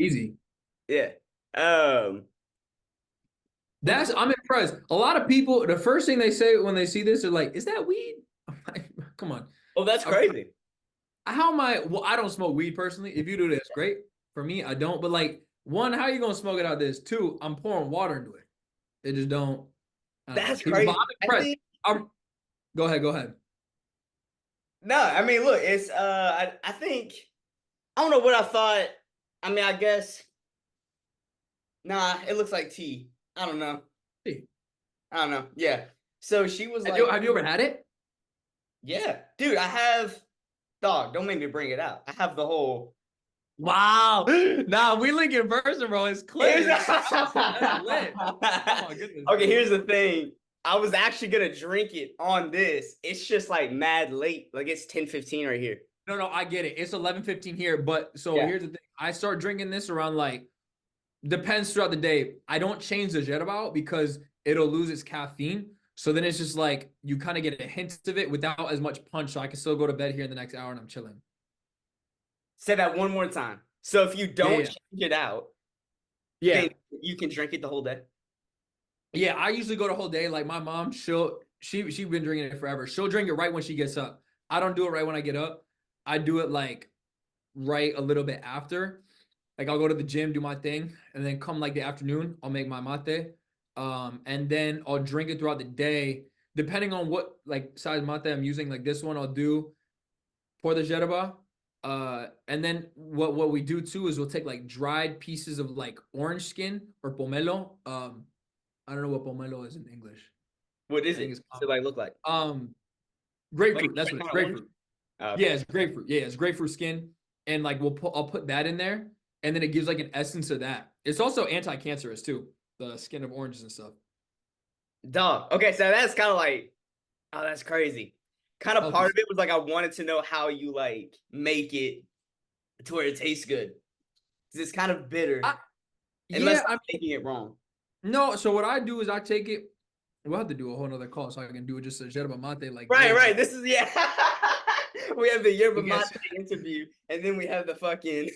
Easy. Yeah. Um, what I'm impressed. A lot of people, the first thing they say when they see this, they're like, "Is that weed?" I'm like, come on. oh, that's crazy. How am I? Well, I don't smoke weed personally. If you do this, great. For me, I don't. But like, one, how are you gonna smoke it out of this? Two, I'm pouring water into it. It just don't. I don't know. That's People, but I'm crazy. I impressed. think I'm. Go ahead. Go ahead. no, I mean, look, it's I think I don't know what I thought. I mean, I guess nah, it looks like tea. I don't know. Hey, I don't know. Yeah. So she was have you like, have you ever had it? yeah, dude, I have dog, don't make me bring it out. I have the whole Wow. Nah, we link in person, bro. It's here's clear. That's lit. Oh my goodness. okay, here's the thing. I was actually gonna drink it on this. It's just like mad late. Like it's 10:15 right here. No, no, I get it. It's 11:15 here, but so Yeah. here's the thing. I start drinking this around like depends throughout the day. I don't change the Yerba out because it'll lose its caffeine. So then it's just like you kind of get a hint of it without as much punch. So I can still go to bed here in the next hour and I'm chilling. Say that one more time. So if you Yeah, don't yeah, change it out, then yeah, you can drink it the whole day. yeah. I usually go the whole day. Like my mom, she's been drinking it forever. She'll drink it right when she gets up. I don't do it right when I get up. I do it like right a little bit after. Like I'll go to the gym, do my thing, and then come like the afternoon, I'll make my mate. And then I'll drink it throughout the day, depending on what like size mate I'm using. Like this one, I'll do pour the yerba. And then what we do too is we'll take like dried pieces of like orange skin or pomelo. I don't know what pomelo is in English. What is I think it? it's What's it like look like? Like grapefruit. it's That's like what it's kind of orange? grapefruit. Oh, Yeah, okay. it's grapefruit. Yeah, it's grapefruit skin, and like I'll put that in there, and then it gives like an essence of that. It's also anti-cancerous too, the skin of oranges and stuff. Dog. Okay, so that's kind of like, oh, that's crazy. Kind of Healthy part of stuff. it was like I wanted to know how you like make it to where it tastes good. Because it's kind of bitter, I, unless yeah, I'm making it wrong. no. So what I do is I take it. We'll have to do a whole nother call so I can do it just a yerba mate like Right, this. right. This is yeah. We have the Yerba Mate Because interview, and then we have the fucking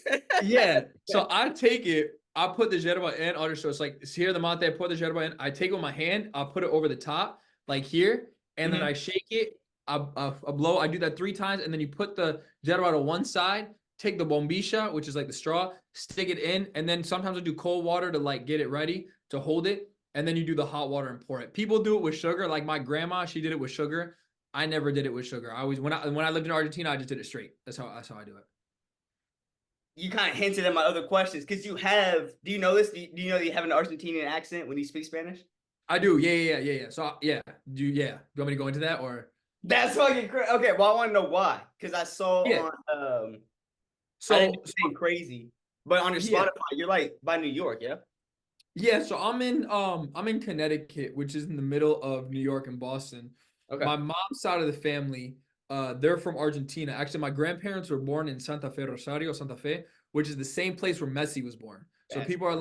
yeah, so I take it. I put the yerba in. I'll just show it's like it's here the mate. I pour the yerba in. I take it with my hand. I'll put it over the top like here, and then I Mhm. shake it. I blow. I do that 3 times, and then you put the yerba to one side. Take the bombisha, which is like the straw, stick it in, and then sometimes I do cold water to like get it ready to hold it, and then you do the hot water and pour it. People do it with sugar, like my grandma, she did it with sugar. I never did it with sugar. I always when I lived in Argentina, I just did it straight. That's how I do it. You kind of hinted at my other questions because you have. Do you know this? Do you know that you have an Argentinian accent when you speak Spanish? I do. Yeah, yeah, yeah, yeah. So yeah, do you want me to go into that or That's fucking crazy. Okay, well, I want to know why because I saw yeah. on I didn't do So anything crazy, but on your yeah. Spotify, you're like by New York, yeah? Yeah, so I'm in Connecticut, which is in the middle of New York and Boston. Okay. My mom's side of the family, they're from Argentina. Actually, my grandparents were born in Santa Fe, Rosario, Santa Fe, which is the same place where Messi was born. So That's people are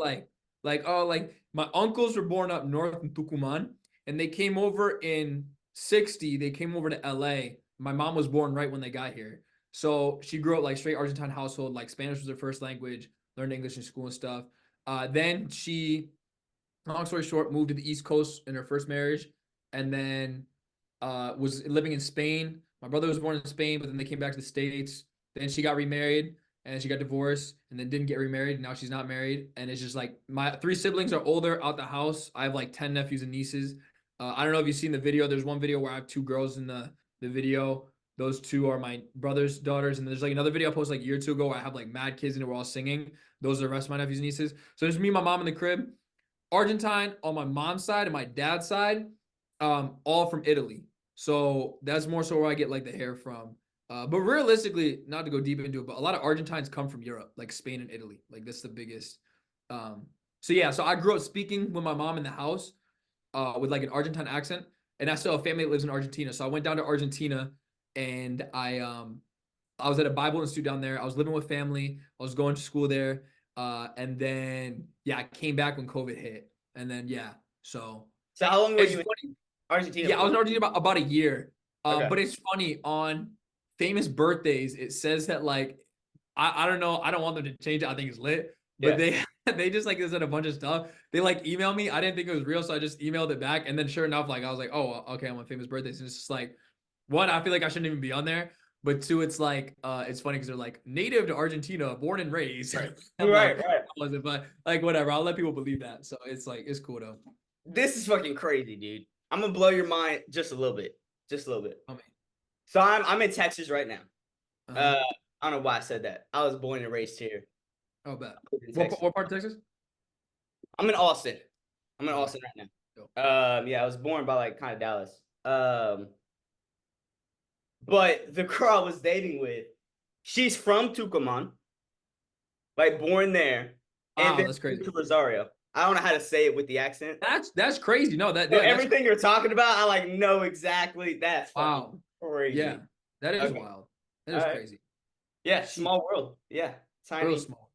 oh, like my uncles were born up north in Tucumán, and they came over in 60. They came over to LA. My mom was born right when they got here. So she grew up like straight Argentine household, like Spanish was her first language, learned English in school and stuff. Then she, long story short, moved to the East Coast in her first marriage, and then was living in Spain. My brother was born in Spain, but then they came back to the States. Then she got remarried, and she got divorced, and then didn't get remarried. Now she's not married, and it's just like my 3 siblings are older out the house. I have like 10 nephews and nieces. I don't know if you've seen the video. There's one video where I have 2 girls in the video. Those 2 are my brother's daughters, and there's like another video I posted like a year or 2 ago where I have like mad kids and we're all singing. Those are the rest of my nephews and nieces. So there's me, my mom in the crib. Argentine on my mom's side and my dad's side, all from Italy. So that's more so where I get like the hair from. But realistically, not to go deep into it, but a lot of Argentines come from Europe, like Spain and Italy. Like that's the biggest. Um, so yeah, so I grew up speaking with my mom in the house, with like an Argentine accent, and I still have family that lives in Argentina. So I went down to Argentina, and I was at a Bible Institute down there. I was living with family. I was going to school there. And then yeah, I came back when COVID hit. And then yeah, so so. How long were it's you in funny. Argentina Yeah, I was for? in Argentina about a year. Okay. But it's funny on famous birthdays, it says that like I don't know, I don't want them to change it. I think it's lit. but Yeah. they they just like said a bunch of stuff. They like emailed me. I didn't think it was real, so I just emailed it back. And then sure enough, like I was like, oh, okay, I'm on famous birthdays. And it's just like, one, I feel like I shouldn't even be on there. But two, it's like it's funny because they're like native to Argentina, born and raised. Right. I'm like, Right. I wasn't, but like whatever. I'll let people believe that. So it's like it's cool though. This is fucking crazy, dude. I'm gonna blow your mind just a little bit. Just a little bit. I mean, So I'm in Texas right now. uh-huh. I don't know why I said that. I was born and raised here. Oh, bet. In What Texas. what part of Texas? I'm in Austin. I'm in Okay. Austin right Dope. now. Yeah, I was born by like kind of Dallas. But the girl I was dating with, she's from Tucumán, like born there, and Wow, then that's moved crazy. to Rosario. I don't know how to say it with the accent. That's crazy. No, that So yeah, that's everything you're talking about, I like know exactly. That's fucking wow. Yeah, crazy. that is Okay. wild. That All is right. crazy. Yeah, She small world. Yeah, real tiny. small.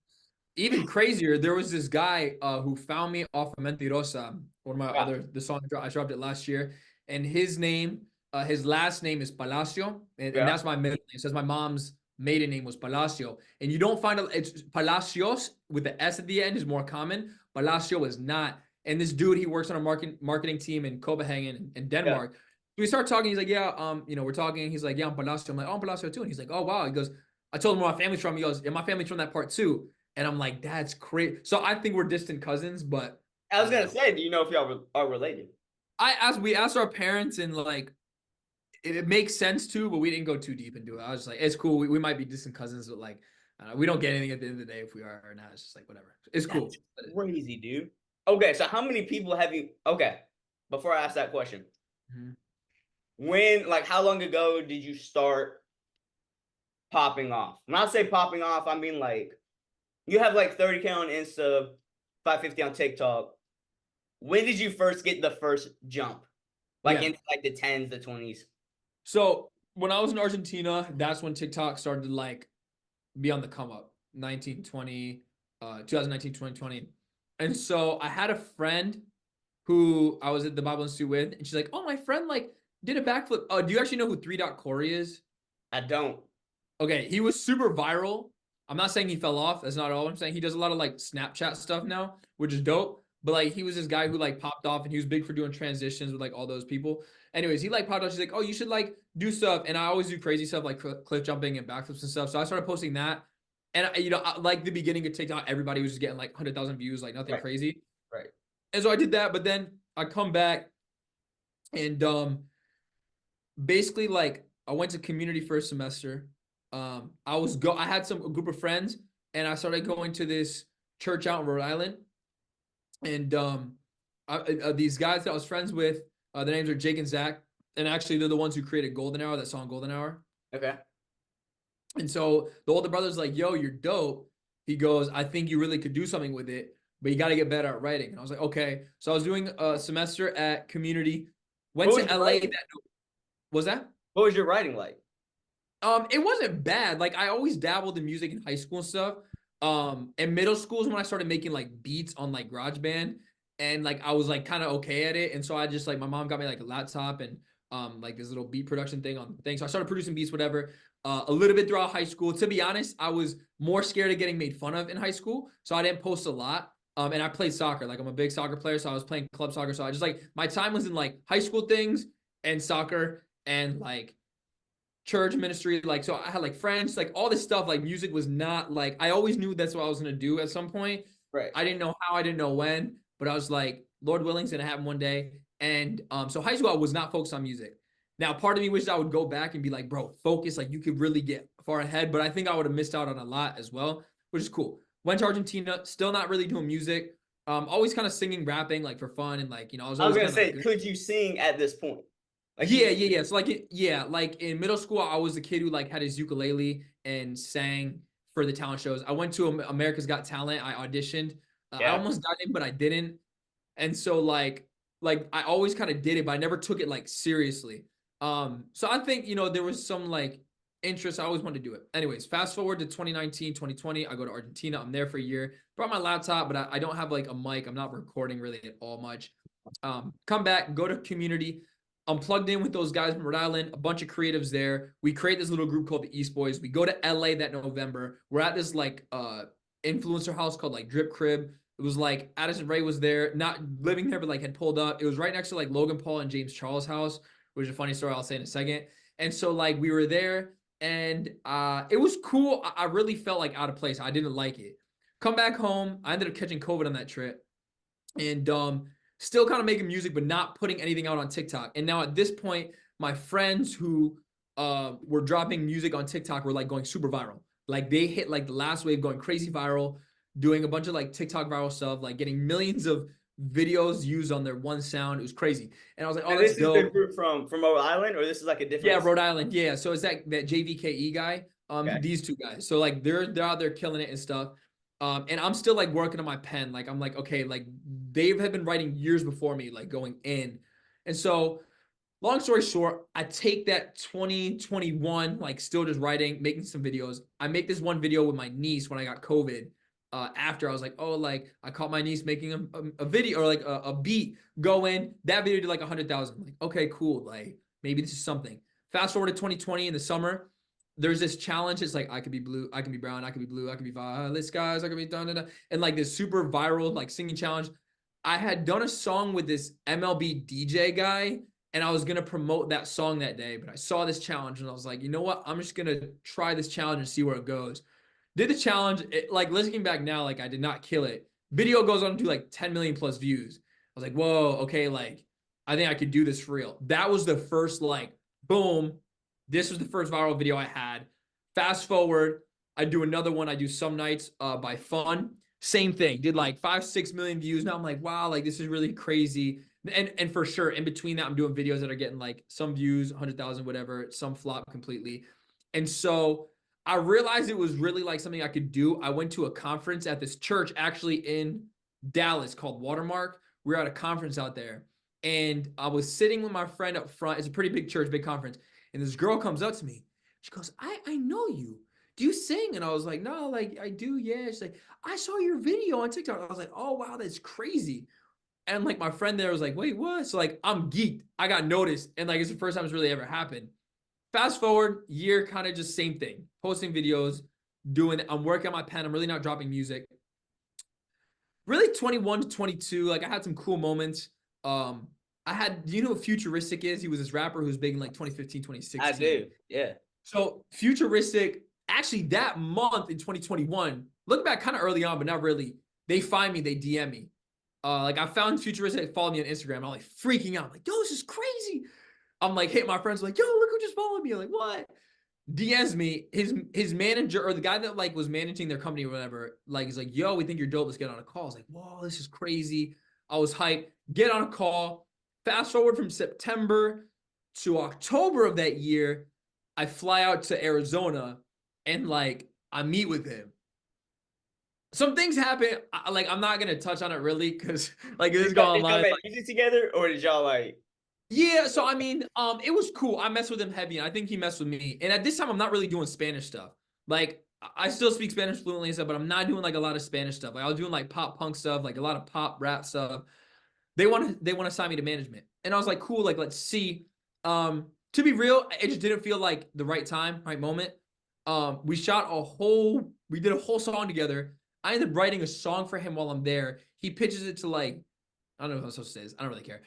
Even crazier, there was this guy who found me off of Mentirosa, one of my Yeah. other the song I dropped it last year, and his last name is Palacio, and Yeah. that's my middle name. It says my mom's maiden name was Palacio, and you don't find it's Palacios with the S at the end is more common. Palacio is not. And this dude, he works on a marketing team in Copenhagen in Yeah. Denmark. We start talking. He's like, yeah, we're talking. He's like, yeah, I'm Palacio. I'm like, oh, I'm Palacio too. And he's like, oh wow. He goes, I told him where my family's from. He goes, yeah, my family's from that part too. And I'm like, that's crazy. So I think we're distant cousins, but I I was don't gonna know. say, do you know if y'all are related? We asked our parents and like it makes sense too, but we didn't go too deep into it. I was just like, it's cool. We might be distant cousins, but like we don't get anything at the end of the day if we are or not. It's just like whatever. It's That's cool. crazy, dude. Okay, so how many people have you? Okay, before I ask that question, Mhm. when, like, how long ago did you start popping off? When I say popping off, I mean like you have like 30K on Insta, 550 on TikTok. When did you first get the first jump? Like Yeah. into like the 10s, the 20s? So when I was in Argentina, that's when TikTok started to like be on the come up. 1920, 2019, 2020. And so I had a friend who I was at the Bible Institute with, and she's like, "Oh, my friend like did a backflip." Oh, do you actually know who 3. Corey is? I don't. Okay, he was super viral. I'm not saying he fell off. That's not all I'm saying. He does a lot of like Snapchat stuff now, which is dope. But like he was this guy who like popped off, and he was big for doing transitions with like all those people. Anyways, he like popped off. She's like, "Oh, you should like do stuff," and I always do crazy stuff like cliff jumping and backflips and stuff. So I started posting that, and like the beginning of TikTok, everybody was just getting like 100,000 views, like nothing Right, crazy. right. And so I did that, but then I come back and basically like I went to community first semester. I had a group of friends and I started going to this church out in Rhode Island. And these guys that I was friends with, their names are Jake and Zach. And actually they're the ones who created Golden Hour, that song Golden Hour. Okay. And so the older brother's like, yo, you're dope. He goes, I think you really could do something with it, but you got to get better at writing. And I was like, okay. So I was doing a semester at community, went to LA. Was that? What was your writing like? It wasn't bad. Like I always dabbled in music in high school and stuff. In middle school is when I started making like beats on like GarageBand, and like I was like kind of okay at it. And so I just like my mom got me like a laptop and like this little beat production thing on thing. So I started producing beats, whatever. A little bit throughout high school. To be honest, I was more scared of getting made fun of in high school, so I didn't post a lot. And I played soccer. Like I'm a big soccer player, so I was playing club soccer. So I just like my time was in like high school things and soccer and like church ministry. Like, so I had like friends, like all this stuff. Like music was not like, I always knew that's what I was going to do at some point. Right. I didn't know how, I didn't know when, but I was like, Lord willing, it's going to happen one day. And so high school, I was not focused on music. Now, part of me wishes I would go back and be like, bro, focus. Like you could really get far ahead, but I think I would have missed out on a lot as well, which is cool. Went to Argentina, still not really doing music. Always kind of singing, rapping, like for fun. And like, I was I was always gonna kind of say, like, could you sing at this point? Like yeah. So like in middle school, I was the kid who like had his ukulele and sang for the talent shows. I went to America's Got Talent. I auditioned. I yeah. almost got in, but I didn't. And so like I always kind of did it, but I never took it like seriously. So I think there was some like interest. I always wanted to do it. Anyways, fast forward to 2019, 2020. I go to Argentina. I'm there for a year. Brought my laptop, but I don't have like a mic. I'm not recording really at all much. Come back, go to community. I'm plugged in with those guys from Rhode Island, a bunch of creatives there. We create this little group called the East Boys. We go to LA that November. We're at this like influencer house called like Drip Crib. It was like Addison Rae was there, not living there, but like had pulled up. It was right next to like Logan Paul and James Charles' house, which is a funny story I'll say in a second. And so like we were there and it was cool. I really felt like out of place. I didn't like it. Come back home. I ended up catching COVID on that trip. And still kind of making music, but not putting anything out on TikTok. And now at this point, my friends who were dropping music on TikTok were like going super viral. Like they hit like the last wave, going crazy viral, doing a bunch of like TikTok viral stuff, like getting millions of videos used on their one sound. It was crazy. And I was like, oh, And that's this is dope. the group from Rhode Island, or this is like a different. Yeah, Rhode Island. Yeah. So it's that JVKE guy. Okay. These two guys. So like they're out there killing it and stuff. And I'm still like working on my pen. Like I'm like, okay, like they have been writing years before me, like going in. And so long story short, I take that 2021, like still just writing, making some videos. I make this one video with my niece when I got COVID. After I was like, oh, like I caught my niece making a video or like a beat go in. That video did like 100,000. Like, okay, cool. Like maybe this is something. Fast forward to 2020 in the summer. There's this challenge. It's like I could be blue, I can be brown, I can be blue, I can be violet skies, I can be done, and like this super viral like singing challenge. I had done a song with this MLB DJ guy, and I was gonna promote that song that day, but I saw this challenge and I was like, you know what? I'm just gonna try this challenge and see where it goes. Did the challenge, like listening back now, like I did not kill it. Video goes on to like 10 million plus views. I was like, whoa, okay, like I think I could do this for real. That was the first like boom. This was the first viral video I had. Fast forward, I do another one. I do Some Nights by Fun. Same thing. Did like 5-6 million views. Now I'm like, wow, like this is really crazy. And for sure, in between that, I'm doing videos that are getting like some views, 100,000, whatever. Some flop completely. And so I realized it was really like something I could do. I went to a conference at this church actually in Dallas called Watermark. We were at a conference out there. And I was sitting with my friend up front. It's a pretty big church, big conference. And this girl comes up to me. She goes, I know you. Do you sing? And I was like, no, like I do. Yeah. She's like, I saw your video on TikTok. I was like, oh, wow, that's crazy. And like my friend there was like, wait, what? So like I'm geeked. I got noticed. And like it's the first time it's really ever happened. Fast forward, year kind of just same thing. Posting videos, doing it. I'm working on my pen. I'm really not dropping music. Really 21 to 22, like I had some cool moments. I had, you know what Futuristic is? He was this rapper who's big in like 2015, 2016. I do, yeah. So Futuristic, actually that month in 2021, look back kind of early on, but not really. They find me, they DM me. Like I found Futuristic, followed me on Instagram. I'm like freaking out. I'm like, yo, this is crazy. I'm like, hitting my friends like, yo, look who just followed me. I'm like, what? DMs me, his manager or the guy that like was managing their company or whatever, like he's like, yo, we think you're dope. Let's get on a call. I was like, whoa, this is crazy. I was hyped. Get on a call. Fast forward from September to October of that year, I fly out to Arizona and like I meet with him. Some things happen. Like I'm not gonna touch on it really because like this is going live. Did y'all make music together, or did y'all like? Yeah, so I mean, it was cool. I messed with him heavy, and I think he messed with me. And at this time, I'm not really doing Spanish stuff. Like, I still speak Spanish fluently and stuff, but I'm not doing like a lot of Spanish stuff. Like, I was doing like pop punk stuff, like a lot of pop rap stuff. They want to sign me to management, and I was like, cool. Like, let's see. To be real, it just didn't feel like the right time, right moment. We did a whole song together. I ended up writing a song for him while I'm there. He pitches it to like, I don't know what I'm supposed to say this. I don't really care.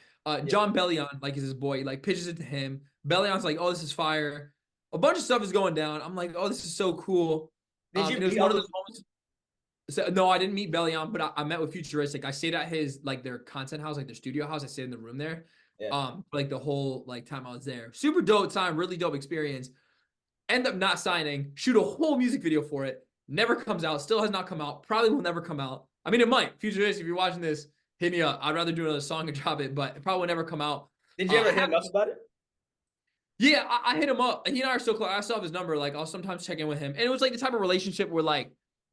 John Bellion, like is his boy, he, like pitches it to him. Bellion's like, oh, this is fire. A bunch of stuff is going down. I'm like, oh, this is so cool. Did you? It was one of those moments. So, no, I didn't meet Bellion, but I met with Futuristic. I stayed at his like their content house, like their studio house. I stayed in the room there. Yeah. Like the whole like time I was there. Super dope time, really dope experience. End up not signing. Shoot a whole music video for it. Never comes out. Still has not come out. Probably will never come out. I mean, it might. Futuristic, if you're watching this, hit me up. I'd rather do another song and drop it, but it probably will never come out. Did you ever hit him up about it? Yeah, I hit him up. He and I are still close. I still have his number. Like, I'll sometimes check in with him. And it was like the type of relationship where, like,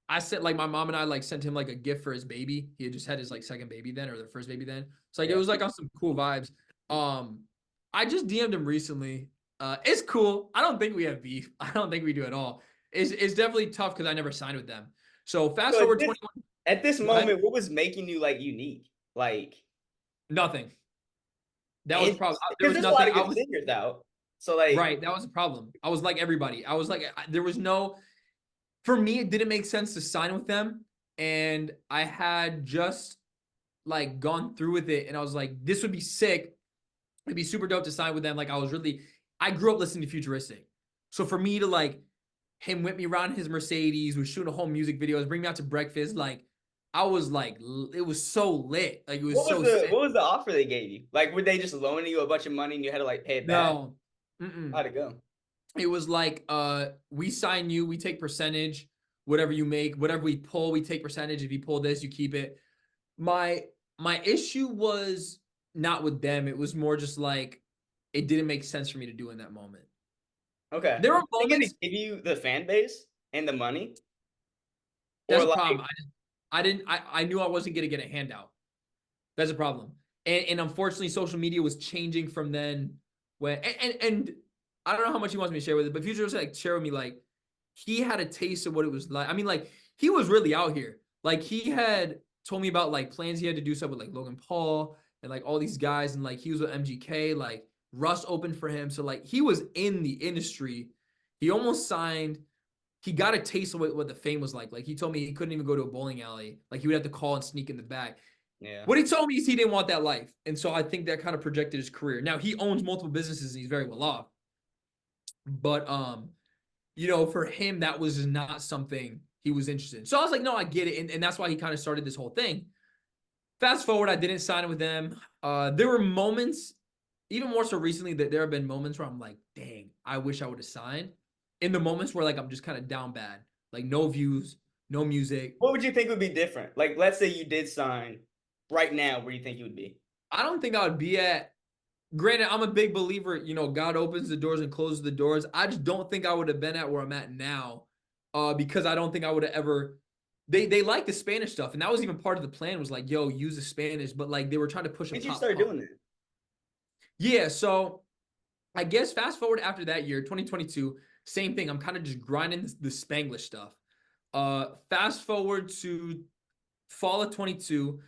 I sent, like, my mom and I, like, sent him, like, a gift for his baby. He had just had his, like, second baby then, or their first baby then. So, like, it was, like, on some cool vibes. I just DM'd him recently. It's cool. I don't think we have beef. I don't think we do at all. It's definitely tough because I never signed with them. So, fast forward 21. At this moment, what was making you, like, unique? Like... Nothing. That was probably there was nothing. A lot of good singers out. So like right, that was a problem. I was like everybody. I was like there was no. For me, it didn't make sense to sign with them and I had just like gone through with it, and I was like, this would be sick. It'd be super dope to sign with them. Like I grew up listening to Futuristic. So for me to like him whip me around in his Mercedes, was shooting a whole music videos, bring me out to breakfast, like I was like, it was so lit. Like it was so sick. what was the offer they gave you? Like, were they just loaning you a bunch of money and you had to like pay it back? No. Mm-mm. How'd it go? It was like, we sign you, we take percentage, whatever you make, whatever we pull, we take percentage. If you pull this, you keep it. My my issue was not with them. It was more just like it didn't make sense for me to do in that moment. Okay. There were They gonna moments. give you the fan base and the money, That's or a like, problem. I knew I wasn't gonna get a handout. That's a problem. And unfortunately, social media was changing from then. When and I don't know how much he wants me to share with it, but Future was like share with me like he had a taste of what it was like. I mean, like he was really out here. Like he had told me about like plans he had to do stuff with like Logan Paul and like all these guys, and like he was with MGK. Like Russ opened for him, so like he was in the industry. He almost signed. He got a taste of what the fame was like. Like he told me he couldn't even go to a bowling alley. Like he would have to call and sneak in the back. yeah. What he told me is he didn't want that life. And so I think that kind of projected his career. Now he owns multiple businesses and he's very well off. But for him, that was not something he was interested in. So I was like, no, I get it. And that's why he kind of started this whole thing. Fast forward, I didn't sign with them. There were moments, even more so recently, that there have been moments where I'm like, dang, I wish I would have signed. In the moments where like I'm just kind of down bad. Like no views, no music. What would you think would be different? Like, let's say you did sign right now, where do you think you would be? I don't think I would be at. Granted, I'm a big believer, God opens the doors and closes the doors. I just don't think I would have been at where I'm at now, because I don't think I would have ever. They like the Spanish stuff, and that was even part of the plan. Was like, yo, use the Spanish, but like they were trying to push a When did you pop start punk. doing that? Yeah, so I guess fast forward after that year, 2022, same thing. I'm kind of just grinding the Spanglish stuff. Fast forward to fall of 22.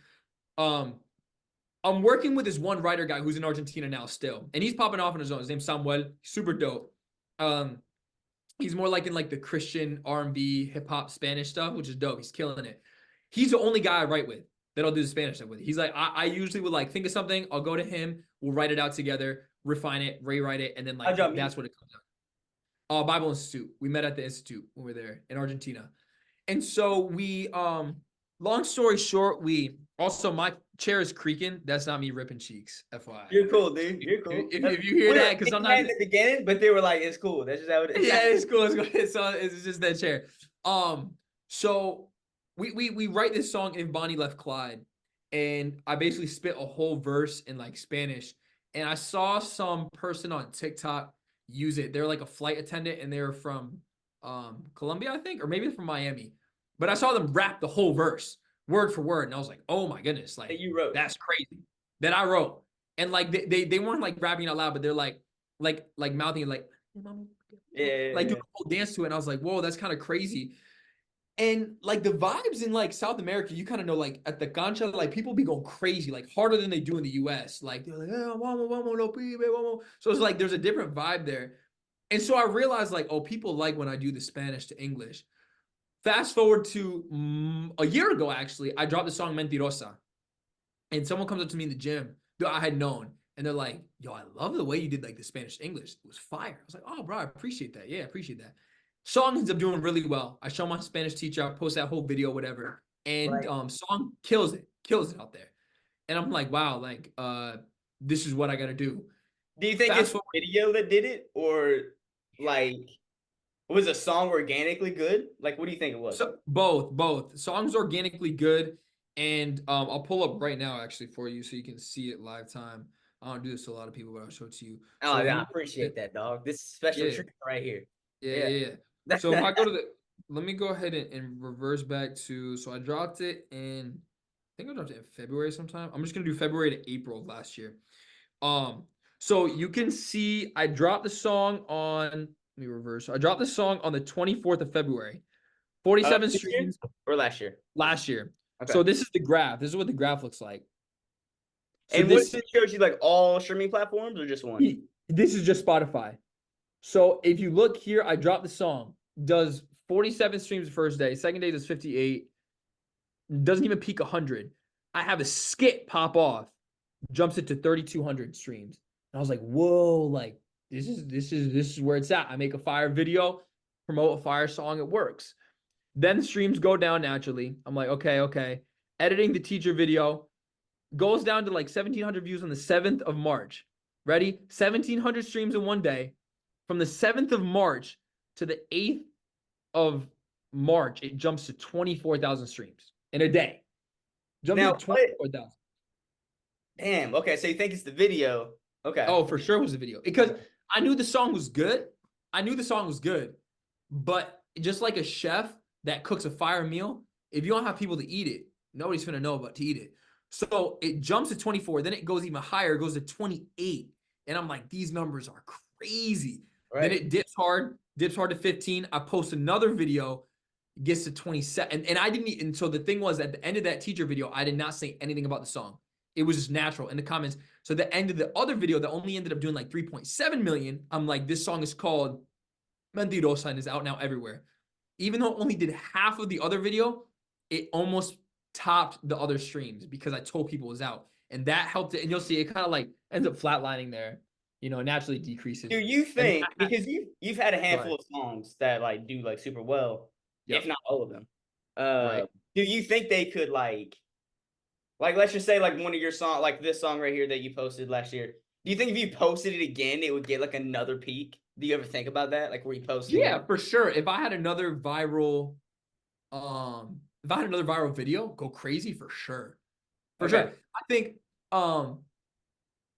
I'm working with this one writer guy who's in Argentina now still, and he's popping off on his own. His name's Samuel, super dope. He's more like in like the Christian R&B, hip hop, Spanish stuff, which is dope. He's killing it. He's the only guy I write with that I'll do the Spanish stuff with. He's like, I usually would like think of something, I'll go to him, we'll write it out together, refine it, rewrite it, and then like that's what it comes out. Bible Institute. We met at the Institute when we were there in Argentina. And so we, long story short, we also, my chair is creaking. That's not me ripping cheeks, FYI. You're cool, dude. You're cool. If you hear that, because sometimes at the beginning, but they were like, "It's cool." That's just how it is. yeah, it's cool. It's cool. So it's just that chair. So we write this song if Bonnie left Clyde, and I basically spit a whole verse in like Spanish, and I saw some person on TikTok use it. They're like a flight attendant, and they're from Colombia, I think, or maybe they're from Miami. But I saw them rap the whole verse word for word, and I was like, oh my goodness, like you wrote. That's crazy. That I wrote. And like they weren't like rapping out loud, but they're like mouthing like like doing a whole dance to it. And I was like, whoa, that's kind of crazy. And like the vibes in like South America, you kind of know, like at the cancha, like people be going crazy, like harder than they do in the US. Like they're like, so it's like there's a different vibe there. And so I realized like, oh, people like when I do the Spanish to English. Fast forward to a year ago, actually, I dropped the song Mentirosa. And someone comes up to me in the gym that I had known. And they're like, yo, I love the way you did like the Spanish to English. It was fire. I was like, oh, bro, I appreciate that. Yeah, I appreciate that. Song ends up doing really well. I show my Spanish teacher, I post that whole video, whatever. And song kills it out there. And I'm like, wow, like this is what I gotta do. Do you think it's the video that did it, or like was a song organically good? Like, what do you think it was? So, both. Songs organically good, and I'll pull up right now actually for you so you can see it live time. I don't do this to a lot of people, but I'll show it to you. Oh, yeah, I appreciate that, dog. This is special treatment right here. Yeah. So if I go to let me go ahead and reverse back to, so I dropped it in, I think I dropped it in February sometime. I'm just gonna do February to April of last year. So you can see I dropped the song on. Let me reverse. I dropped the song on the 24th of February. 47 streams. Or last year? Last year. Okay. So this is the graph. This is what the graph looks like. So and this shows you like all streaming platforms or just one? This is just Spotify. So if you look here, I dropped the song. Does 47 streams the first day. Second day does 58. doesn't even peak 100. I have a skit pop off, jumps it to 3,200 streams. And I was like, whoa, like this is where it's at. I make a fire video, promote a fire song, it works. Then the streams go down naturally. I'm like, okay. Editing the teacher video goes down to like 1,700 views on the 7th of March. Ready? 1,700 streams in one day. From the 7th of March to the 8th of March, it jumps to 24,000 streams in a day. Jumps Now, to 24,000. Damn. Okay, so you think it's the video? Okay. Oh, for sure it was the video. Because I knew the song was good. But just like a chef that cooks a fire meal, if you don't have people to eat it, nobody's gonna know about to eat it. So it jumps to 24, then it goes even higher, it goes to 28. And I'm like, these numbers are crazy. Right. Then it dips hard to 15. I post another video, gets to 27. And I didn't and so the thing was, at the end of that teacher video, I did not say anything about the song. It was just natural in the comments. So the end of the other video that only ended up doing like 3.7 million, I'm like, this song is called Mentirosa and is out now everywhere. Even though it only did half of the other video, it almost topped the other streams because I told people it was out. And that helped it. And you'll see it kind of like ends up flatlining there, naturally decreases. Do you think, because you've had a handful of songs that like do like super well, if not all of them. Right. Do you think they could like let's just say like one of your songs, like this song right here that you posted last year. Do you think if you posted it again, it would get like another peak? Do you ever think about that? Like where you posted? Yeah, for sure. If I had another viral video, go crazy for sure. For sure. I think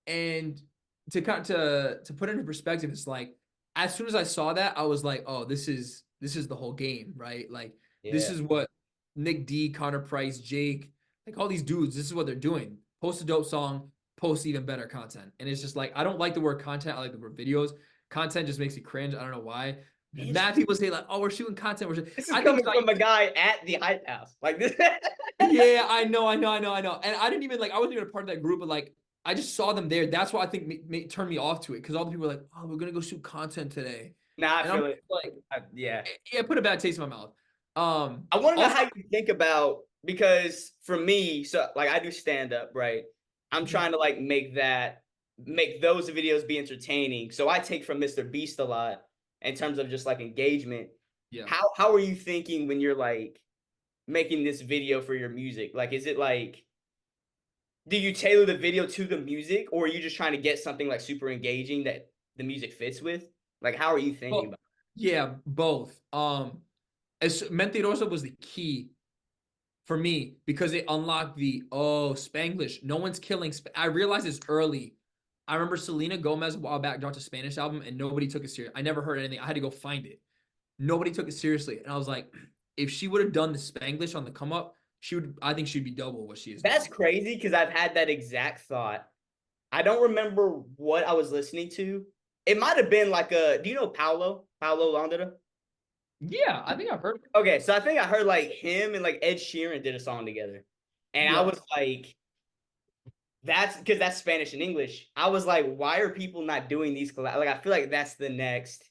and to put it into perspective, it's like as soon as I saw that, I was like, oh, this is the whole game, right? Like this is what Nick D, Connor Price, Jake, like all these dudes, this is what they're doing. Post a dope song, post even better content. And it's just like, I don't like the word content, I like the word videos. Content just makes me cringe. I don't know why. Mad people say like, oh, we're shooting content. This is coming from a guy at the Hype House. Like this. Yeah, I know. And I didn't even I wasn't even a part of that group, but like I just saw them there. That's why I think turned me off to it. Because all the people were like, oh, we're gonna go shoot content today. Nah, I and feel I'm it. Like, yeah. It put a bad taste in my mouth. I want to know how you think about, because for me, so like I do stand up, right? I'm trying to like make those videos be entertaining. So I take from Mr. Beast a lot in terms of just like engagement. Yeah. How are you thinking when you're like making this video for your music? Like, is it like, do you tailor the video to the music, or are you just trying to get something like super engaging that the music fits with? Like, how are you thinking about it? Yeah, both. As Mentirosa was the key for me because it unlocked the Spanglish. No one's killing. I realized this early. I remember Selena Gomez a while back dropped a Spanish album and nobody took it serious. I never heard anything. I had to go find it. Nobody took it seriously, and I was like, if she would have done the Spanglish on the come up, I think she'd be double what she is. That's crazy because I've had that exact thought. I don't remember what I was listening to. It might have been like do you know Paulo Londra? Yeah, I think I've heard. Okay, so I think I heard like him and like Ed Sheeran did a song together. And I was like, that's because that's Spanish and English. I was like, why are people not doing these collabs? Like, I feel like that's the next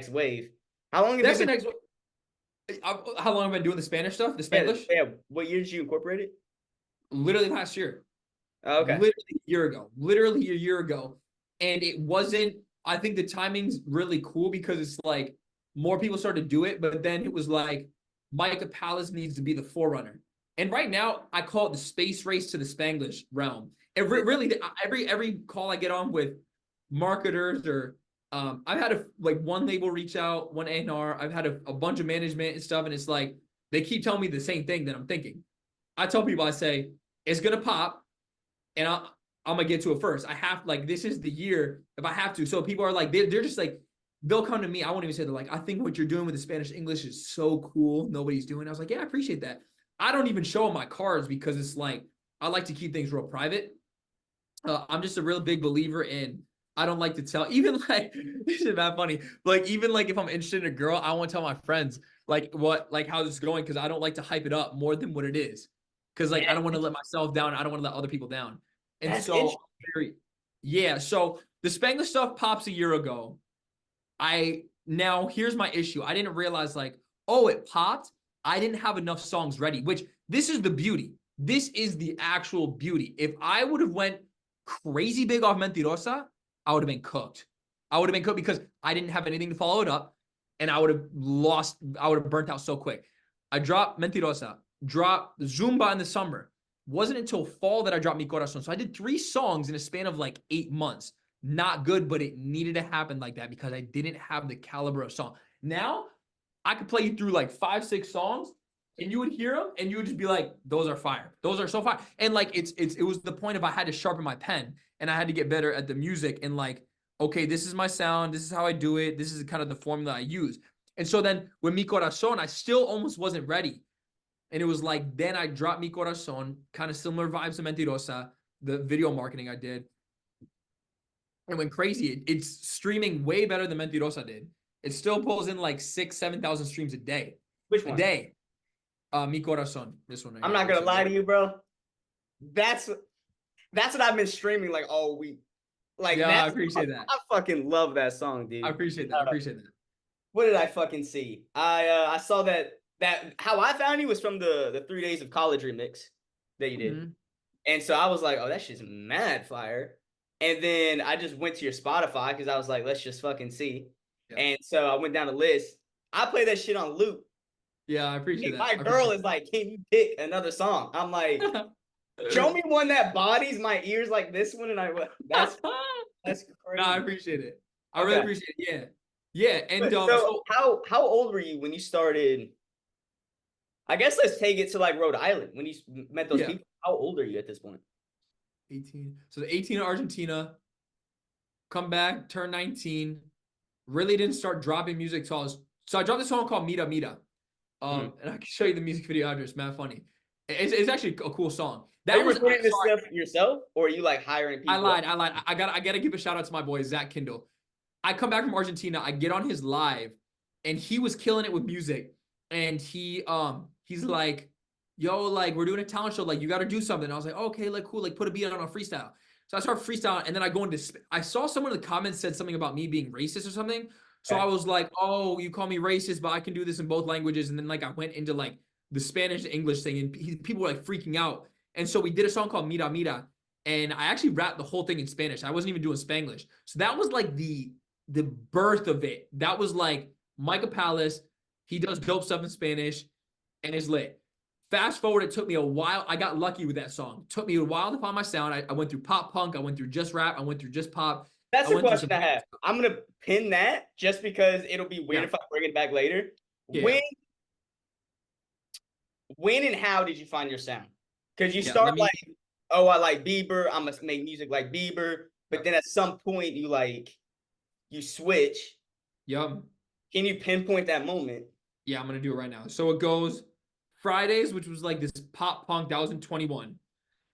wave. How long have you been? How long have I been doing the Spanish stuff? The Spanglish? Yeah. What year did you incorporate it? Literally last year. Oh, okay. Literally a year ago. And it wasn't, I think the timing's really cool because it's like more people started to do it, but then it was like MICAH Palace needs to be the forerunner. And right now, I call it the space race to the Spanglish realm. And really, every call I get on with marketers or I've had one label reach out, one A&R. I've had a bunch of management and stuff, and it's like they keep telling me the same thing that I'm thinking. I tell people, I say it's gonna pop, and I'm gonna get to it first. I have this is the year if I have to. So people are like they're just like they'll come to me. I won't even say they're like, I think what you're doing with the Spanish English is so cool. Nobody's doing. I was like, yeah, I appreciate that. I don't even show them my cards because it's like I like to keep things real private. I'm just a real big believer in. I don't like to tell, even this is that funny. Even if I'm interested in a girl, I won't tell my friends how this is going because I don't like to hype it up more than what it is. Because I don't want to let myself down. I don't want to let other people down. And so so the Spanglish stuff pops a year ago. Now here's my issue. I didn't realize it popped. I didn't have enough songs ready, which this is the beauty. This is the actual beauty. If I would have went crazy big off Mentirosa, I would have been cooked. I would have been cooked because I didn't have anything to follow it up, and I would have burnt out so quick. I dropped Mentirosa, dropped Zumba in the summer. Wasn't until fall that I dropped Mi Corazon. So I did 3 songs in a span of like 8 months. Not good, but it needed to happen like that because I didn't have the caliber of song. Now, I could play you through like 5, 6 songs, and you would hear them, and you would just be like, "Those are fire. Those are so fire." And like, it was the point of I had to sharpen my pen, and I had to get better at the music, and like, okay, this is my sound. This is how I do it. This is kind of the formula I use. And so then with Mi Corazon, I still almost wasn't ready. And it was like, then I dropped Mi Corazon, kind of similar vibes to Mentirosa, the video marketing I did. It went crazy. It's streaming way better than Mentirosa did. It still pulls in like 6,000, 7,000 streams a day. Which A one? day. Mi Corazon. This one right I'm here. not gonna lie to you, bro. That's what I've been streaming like all week. Like, yeah, I appreciate that. I fucking love that song, dude. I appreciate that. I appreciate that. What did I fucking see? I saw that how I found you was from the 3 days of college remix that you did. Mm-hmm. And so I was like, oh, that shit's mad fire. And then I just went to your Spotify because I was like, let's just fucking see. Yeah. And so I went down the list. I play that shit on loop. Yeah, I appreciate that. My girl is like, can you pick another song? I'm like, show me one that bodies my ears like this one. And that's crazy. No, I appreciate it. I really appreciate it. Yeah. Yeah. And so how old were you when you started? I guess let's take it to like Rhode Island when you met those people. How old are you at this point? 18. So the 18 in Argentina, come back, turn 19. Really didn't start dropping music till I dropped this song called Mira Mira. And I can show you the music video after. It's mad funny. It's actually a cool song. That was recording this stuff yourself, or are you like hiring people? I lied. I gotta give a shout out to my boy Zach Kindle. I come back from Argentina. I get on his live, and he was killing it with music. And he's like, yo, like, we're doing a talent show. Like, you got to do something. And I was like, okay, like, cool. Like, put a beat on a freestyle. So I start freestyling, and then I go into. I saw someone in the comments said something about me being racist or something. So I was like, oh, you call me racist, but I can do this in both languages. And then like I went into like the Spanish to English thing, and people were like freaking out. And so we did a song called Mira Mira, and I actually rapped the whole thing in Spanish. I wasn't even doing Spanglish. So that was like the birth of it. That was like MICAH Palace. He does dope stuff in Spanish, and it's lit. Fast forward, it took me a while. I got lucky with that song. It took me a while to find my sound. I went through pop punk. I went through just rap. I went through just pop. That's the question I have. I'm going to pin that just because it'll be weird if I bring it back later. Yeah. When and how did you find your sound? Because you start like, oh, I like Bieber. I'm going to make music like Bieber. But then at some point, you switch. Yep. Can you pinpoint that moment? Yeah, I'm going to do it right now. So it goes Fridays, which was like this pop punk. That was in 21.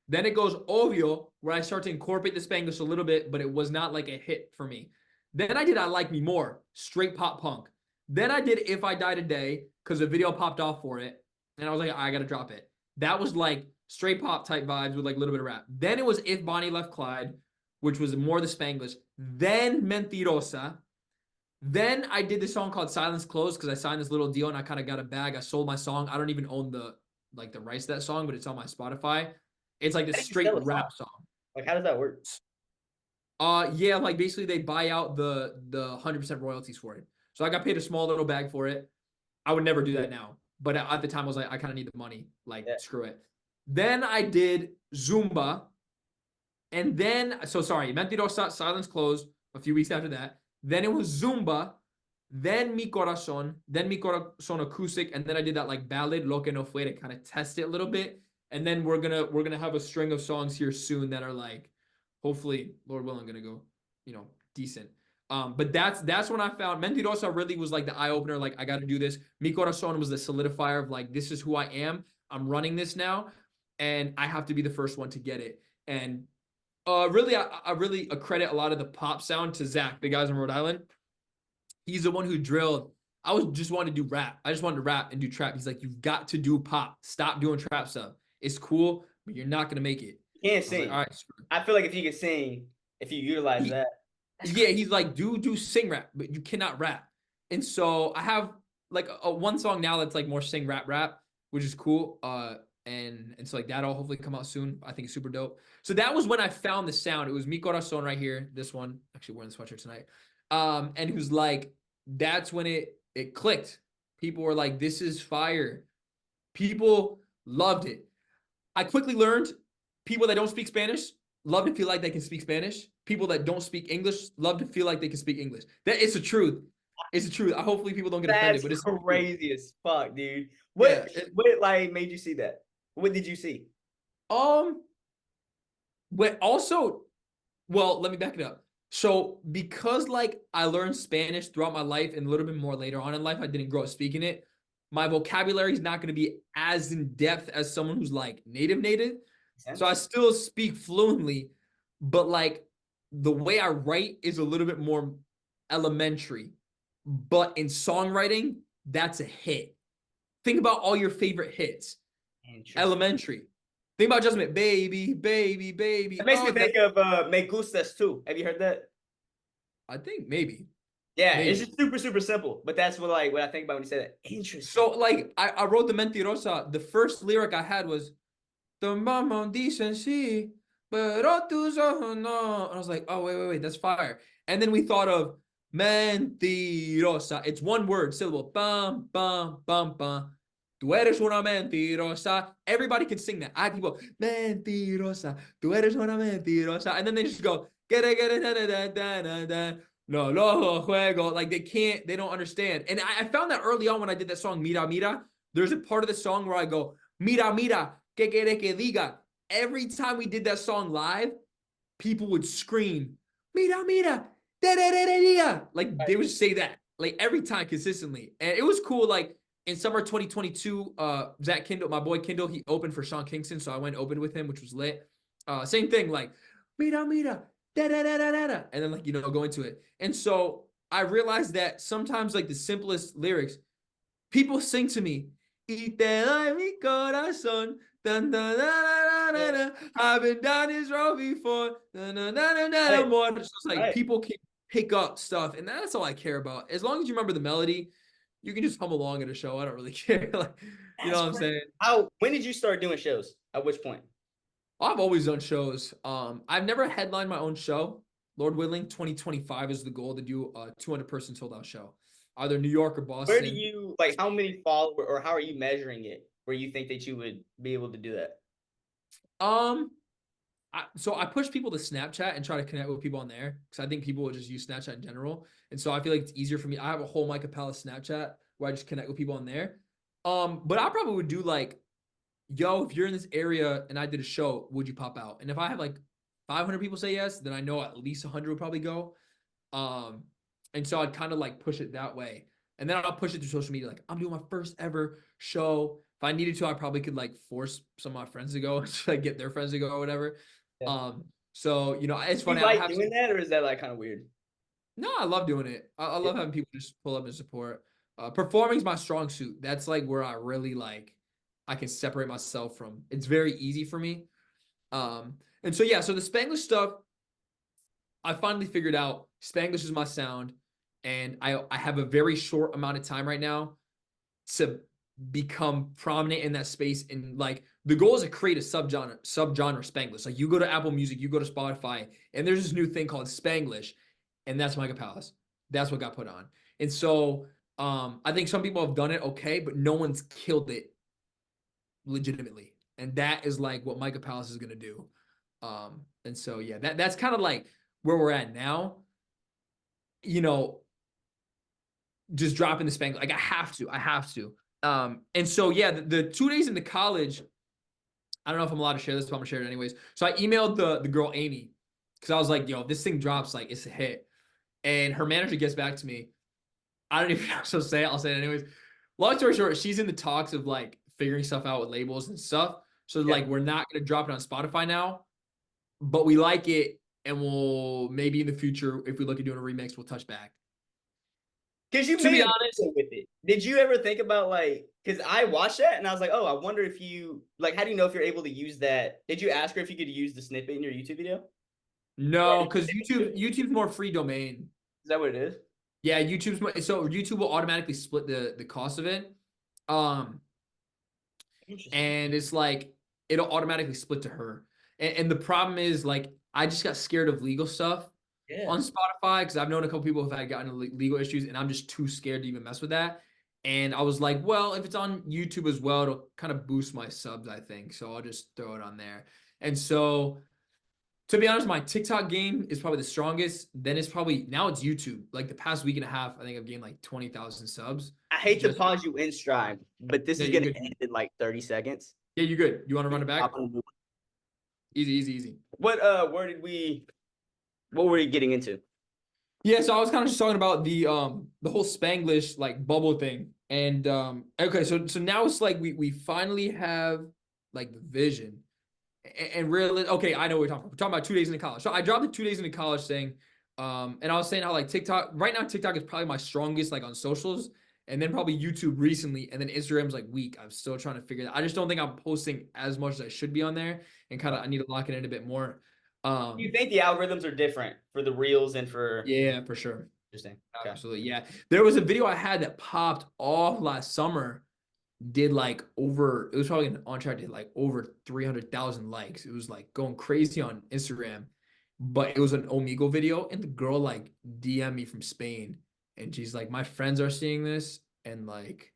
Then it goes Obvio, where I start to incorporate the Spanglish a little bit, but it was not like a hit for me. Then I did I Like Me More, straight pop punk. Then I did If I Die Today, because the video popped off for it. And I was like, I got to drop it. That was like straight pop type vibes with like a little bit of rap. Then it was If Bonnie Left Clyde, which was more the Spanglish. Then Mentirosa. Then I did this song called Silence Closed, because I signed this little deal and I kind of got a bag. I sold my song. I don't even own the rights to that song, but it's on my Spotify. It's like this straight rap song. Like, how does that work? Yeah, like basically they buy out the 100% royalties for it. So I got paid a small little bag for it. I would never do that now, but at the time I was like, I kind of need the money. Like, screw it. Then I did Zumba, and then Mentirosa, Silence Closed. A few weeks after that, then it was Zumba, then Mi Corazon, then Mi Corazon acoustic, and then I did that like ballad Lo Que No Fue to kind of test it a little bit. And then we're gonna have a string of songs here soon that are like, hopefully, Lord willing, gonna go, decent. But that's when I found Mentirosa really was like the eye opener. Like, I got to do this. Mi Corazon was the solidifier of like, this is who I am. I'm running this now, and I have to be the first one to get it. And really, I really accredit a lot of the pop sound to Zach, the guys in Rhode Island. He's the one who drilled. I just wanted to do rap. I just wanted to rap and do trap. He's like, you've got to do pop. Stop doing trap stuff. It's cool, but you're not gonna make it. You can't sing. Like, all right, I feel like if you could sing, if you utilize that. Yeah, he's like, do sing rap, but you cannot rap. And so I have like one song now that's like more sing rap, which is cool. And so like that'll hopefully come out soon. I think it's super dope. So that was when I found the sound. It was Mi Corazon right here. This one, actually wearing the sweatshirt tonight. And it was like, that's when it clicked. People were like, this is fire. People loved it. I quickly learned people that don't speak Spanish love to feel like they can speak Spanish. People that don't speak English love to feel like they can speak English. That it's the truth. It's the truth. Hopefully people don't get offended, That's but it's crazy as fuck, dude. yeah. What like made you see that? What did you see? Um, but also, well, let me back it up. So because like I learned Spanish throughout my life and a little bit more later on in life, I didn't grow up speaking it. My vocabulary is not going to be as in depth as someone who's like native. So I still speak fluently, but like the way I write is a little bit more elementary. But in songwriting, that's a hit. Think about all your favorite hits. Elementary. Think about Justin Bieber, baby, baby, baby. It makes me think of Me Gustas too. Have you heard that? I think maybe. Yeah, Maybe. it's just super simple. But that's what like what I think about when you say that. Interesting. So like I wrote the Mentirosa. The first lyric I had was "Tu mamá dicen sí, pero tus ojos no." And I was like, oh wait, that's fire. And then we thought of Mentirosa. It's one word, syllable. Bum bum bum bum. Tú eres una mentirosa. Everybody can sing that. I had people, mentirosa. Tú eres una mentirosa. And then they just go, get it, da, da, da, da, da. No, lo juego. Like they don't understand. And I found that early on when I did that song, Mira, Mira. There's a part of the song where I go, Mira, Mira, que quiere que diga. Every time we did that song live, people would scream, Mira, Mira, da, da, da, da, da. Like they would say that like every time consistently. And it was cool. Like in summer 2022, Zach Kindle, my boy Kindle, he opened for Sean Kingston. So I went open with him, which was lit. Same thing, like, Mira, Mira, da, da, da, da, da, da. And then like, go into it. And so I realized that sometimes like the simplest lyrics, people sing to me, y te doy mi corazón. Dun, dun, dun, dun, dun, dun. I've been down this road before. Dun, dun, dun, dun, dun, more. It's just like people can pick up stuff, and that's all I care about. As long as you remember the melody, you can just hum along at a show. I don't really care. Like, you know what I'm saying? When did you start doing shows? At which point? I've always done shows. I've never headlined my own show. Lord willing, 2025 is the goal to do a 200-person sold-out show, either New York or Boston. Where do you like? How many followers, or how are you measuring it? Where you think that you would be able to do that? So I push people to Snapchat and try to connect with people on there because I think people will just use Snapchat in general, and so I feel like it's easier for me. I have a whole MICAH Palace Snapchat where I just connect with people on there. But I probably would do like, yo, if you're in this area and I did a show, would you pop out? And if I have like 500 people say yes, then I know at least 100 will probably go. And so I'd kind of like push it that way. And then I'll push it through social media. Like, I'm doing my first ever show. If I needed to, I probably could like force some of my friends to go, like get their friends to go or whatever. Yeah. So, it's funny. You like doing that, or is that like kind of weird? No, I love doing it. I love having people just pull up and support. Performing is my strong suit. That's like where I really like, I can separate myself from. It's very easy for me. And so, yeah, so the Spanglish stuff, I finally figured out Spanglish is my sound. And I have a very short amount of time right now to become prominent in that space. And like the goal is to create a subgenre Spanglish. Like you go to Apple Music, you go to Spotify, and there's this new thing called Spanglish, and that's MICAH Palace. That's what got put on. And so I think some people have done it okay, but no one's killed it legitimately. And that is like what MICAH Palace is gonna do. And so yeah, that's kind of like where we're at now. Just dropping the Spanglish. Like I have to. And so yeah, the 2 days into college, I don't know if I'm allowed to share this, but I'm gonna share it anyways. So I emailed the girl Amy because I was like, yo, if this thing drops, like it's a hit. And her manager gets back to me. I don't even know what to say. I'll say it anyways. Long story short, she's in the talks of like figuring stuff out with labels and stuff. So like we're not gonna drop it on Spotify now, but we like it, and we'll maybe in the future, if we look at doing a remix, we'll touch back. Because you made honest with it. Did you ever think about like? Because I watched that and I was like, oh, I wonder if you like. How do you know if you're able to use that? Did you ask her if you could use the snippet in your YouTube video? No, because YouTube's more free domain. Is that what it is? Yeah, so YouTube will automatically split the cost of it. Um, Interesting. and it's like it'll automatically split to her. And the problem is like I just got scared of legal stuff Yeah. on Spotify because I've known a couple people who have had gotten legal issues, and I'm just too scared to even mess with that. And I was like, well, if it's on YouTube as well, it'll kind of boost my subs, I think. So I'll just throw it on there. And so, to be honest, my TikTok game is probably the strongest. Then it's probably now it's YouTube. Like the past week and a half, I think I've gained like 20,000 subs. I hate to Just pause you in stride, but this yeah, is you're gonna good. end in like 30 seconds. Yeah, you're good. You want to We run can it back? hop on a new one. Easy, easy, easy. Where did we what were we getting into? Yeah, so I was kind of just talking about the whole Spanglish like bubble thing. And okay, so now it's like we finally have like the vision. And really okay, I know what we're talking about. We're talking about 2 days into college. So I dropped the 2 days into college thing. And I was saying how like TikTok right now, TikTok is probably my strongest like on socials, and then probably YouTube recently, and then Instagram's like weak. I'm still trying to figure that. I just don't think I'm posting as much as I should be on there, and kind of I need to lock it in a bit more. You Um, think the algorithms are different for the reels and for yeah, for sure. interesting. Okay. Absolutely. Yeah. There was a video I had that popped off last summer, did like over, it was probably on track to hit like over 300,000 likes. It was like going crazy on Instagram, but it was an Omegle video. And the girl like DM me from Spain. And she's like, my friends are seeing this. And like,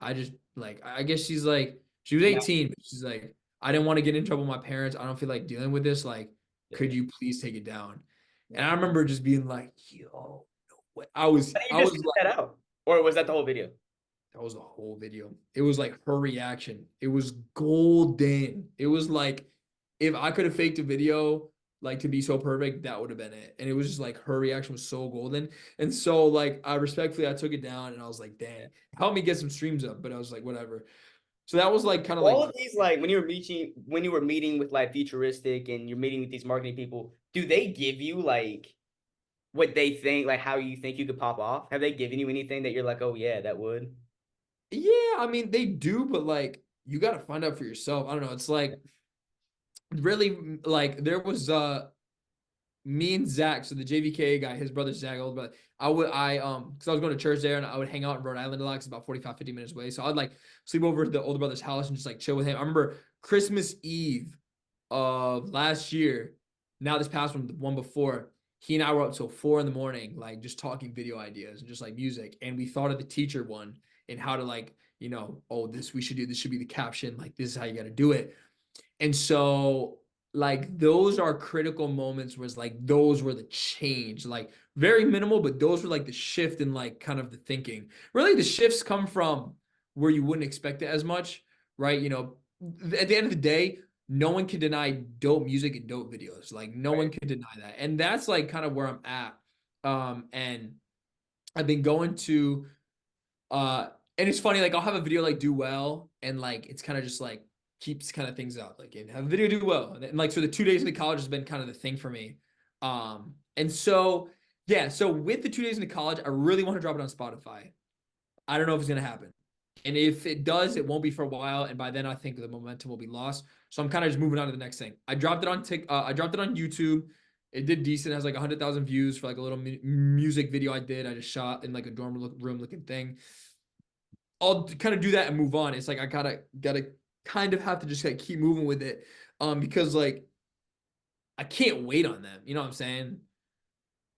I just like, I guess she's like, she was Yeah. 18, but she's like, I didn't want to get in trouble with my parents. I don't feel like dealing with this. Like, Yeah. could you please take it down? And Yeah. I remember just being like, yo, no way. Why don't I you just was cut that out? Or was that the whole video? that was the whole video. It was like her reaction. It was golden. It was like if I could have faked a video like to be so perfect, that would have been it. And it was just like her reaction was so golden. And so like I took it down and I was like, dang, help me get some streams up. But I was like, whatever. So that was like kind of All like of these, like when you were meeting with like futuristic and you're meeting with these marketing people, do they give you like what they think, like how you think you could pop off? Have they given you anything that you're like, oh yeah, that would? yeah, I mean they do, but like you gotta find out for yourself. I don't know. It's like really like there was me and Zach, so the JVK guy, his brother Zach, old brother, because I was going to church there and I would hang out in Rhode Island a lot. It's about 45, 50 minutes away. So I'd like sleep over at the older brother's house and just like chill with him. I remember Christmas Eve of last year, now this past one, the one before, he and I were up till 4 in the morning, like just talking video ideas and just like music. And we thought of the teacher one and how to like, oh, this should be the caption. Like this is how you got to do it. And so like those are critical moments where it's like those were the change, like very minimal, but those were like the shift in like kind of the thinking. Really the shifts come from where you wouldn't expect it as much, right? At the end of the day, no one can deny dope music and dope videos. Like no one Right. can deny that. And that's like kind of where I'm at. And I've been going to uh, and it's funny, like I'll have a video like do well, and like it's kind of just like keeps kind of things up, like and have a video do well, and like so the 2 days into college has been kind of the thing for me. And so yeah, so with the 2 days into college, I really want to drop it on Spotify. I don't know if it's gonna happen, and if it does, it won't be for a while, and by then I think the momentum will be lost. So I'm kind of just moving on to the next thing. I dropped it on YouTube. It did decent. It has like 100,000 views for like a little music video I did. I just shot in like a dorm room looking thing. I'll kind of do that and move on. It's like I gotta kind of have to just like keep moving with it, because like I can't wait on them. You know what I'm saying?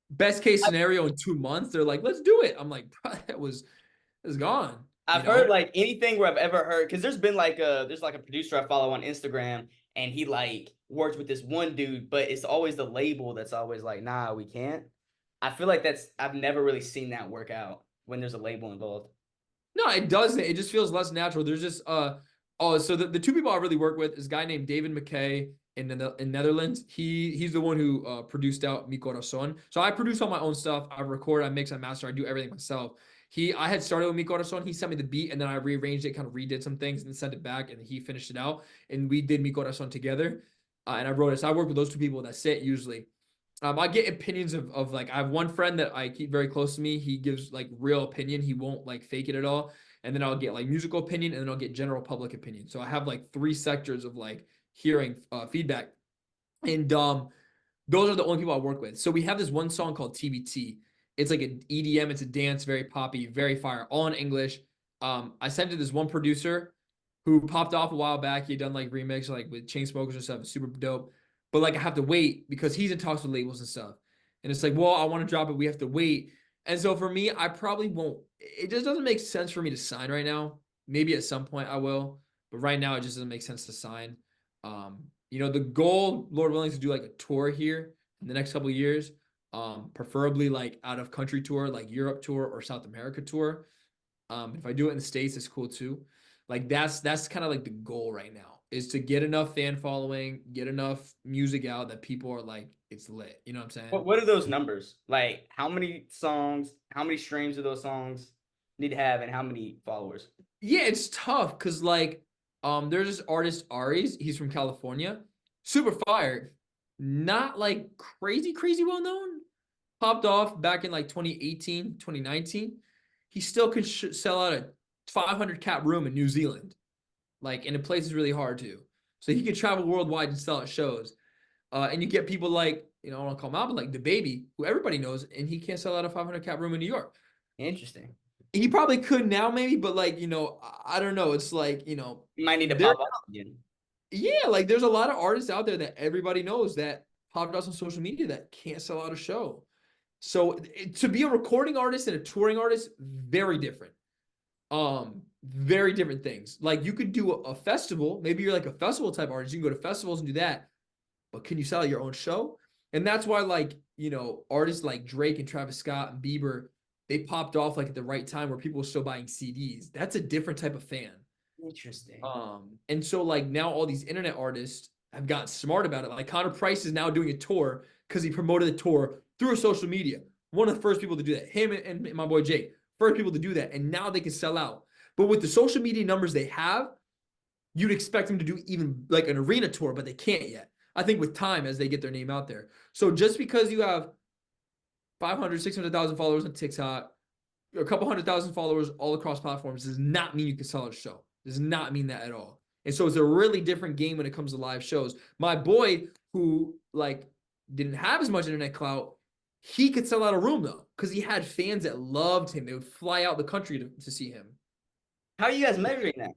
Best case scenario in 2 months, they're like, let's do it. I'm like, it's gone. You I've heard know? like anything where I've ever heard because there's like a producer I follow on Instagram and he like works with this one dude, but it's always the label that's always like, nah, we can't. I feel like I've never really seen that work out when there's a label involved. No, it doesn't. It just feels less natural. There's just so the two people I really work with is a guy named David McKay in Netherlands. He's the one who produced out Mi Corazon. So I produce all my own stuff. I record, I mix, I master, I do everything myself. I had started with Mi Corazon. He sent me the beat and then I rearranged it, kind of redid some things and sent it back, and he finished it out. And we did Mi Corazon together. And I wrote it. So I work with those two people. That's it usually. I get opinions of like I have one friend that I keep very close to me. He gives like real opinion. He won't like fake it at all. And then I'll get like musical opinion, and then I'll get general public opinion. So I have like three sectors of like hearing feedback. And those are the only people I work with. So we have this one song called TBT, It's like an EDM. It's a dance, very poppy, very fire, all in English. I sent it to this one producer who popped off a while back. He had done like remix like with Chainsmokers and stuff, super dope. But like I have to wait because he's in talks with labels and stuff. And it's like, well, I want to drop it. We have to wait. And so for me, I probably won't. It just doesn't make sense for me to sign right now. Maybe at some point I will, but right now it just doesn't make sense to sign. The goal, Lord willing, is to do like a tour here in the next couple of years. Preferably like out of country tour, like Europe tour or South America tour. If I do it in the States, it's cool too. Like that's kind of like the goal right now is to get enough fan following, get enough music out that people are like, it's lit. You know what I'm saying? What are those numbers? Like, how many songs, how many streams do those songs need to have, and how many followers? Yeah, it's tough because like there's this artist Aries, he's from California, super fire, not like crazy well known. Popped off back in like 2018, 2019. He still could sell out a 500 cap room in New Zealand. Like, and the place is really hard to. So he could travel worldwide and sell at shows. And you get people like, I don't want to call him out, but like the baby, who everybody knows, and he can't sell out a 500 cap room in New York. Interesting. He probably could now, maybe, but like, I don't know. It's like, You might need to pop up again. Yeah, like there's a lot of artists out there that everybody knows that popped out on social media that can't sell out a show. So to be a recording artist and a touring artist, very different. Very different things. Like you could do a festival. Maybe you're like a festival type artist. You can go to festivals and do that. But can you sell your own show? And that's why, like, artists like Drake and Travis Scott and Bieber, they popped off like at the right time where people were still buying CDs. That's a different type of fan. Interesting. And so like now all these internet artists have gotten smart about it. Like Connor Price is now doing a tour because he promoted the tour through social media. One of the first people to do that. Him and my boy Jake, first people to do that. And now they can sell out. But with the social media numbers they have, you'd expect them to do even like an arena tour, but they can't yet. I think with time as they get their name out there. So just because you have 500, 600,000 followers on TikTok, a couple 100,000 followers all across platforms does not mean you can sell a show. Does not mean that at all. And so it's a really different game when it comes to live shows. My boy, who like didn't have as much internet clout, he could sell out a room though, because he had fans that loved him. They would fly out the country to see him. How are you guys measuring that?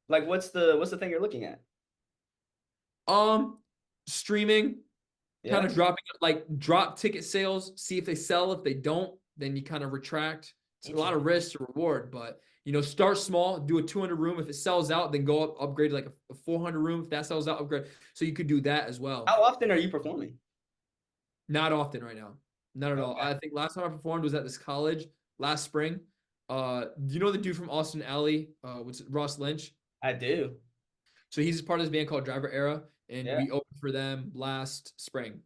Like, what's the thing you're looking at? Streaming, kind of dropping, like drop ticket sales, see if they sell. If they don't, then you kind of retract. It's a lot of risk to reward, but start small, do a 200 room. If it sells out, then go upgrade to like a 400 room. If that sells out, upgrade. So you could do that as well. How often are you performing? Not often right now. Not at all. I think last time I performed was at this college last spring. Do you know the dude from Austin Alley? What's it, Ross Lynch? I do. So he's part of this band called Driver Era, and we opened for them last spring.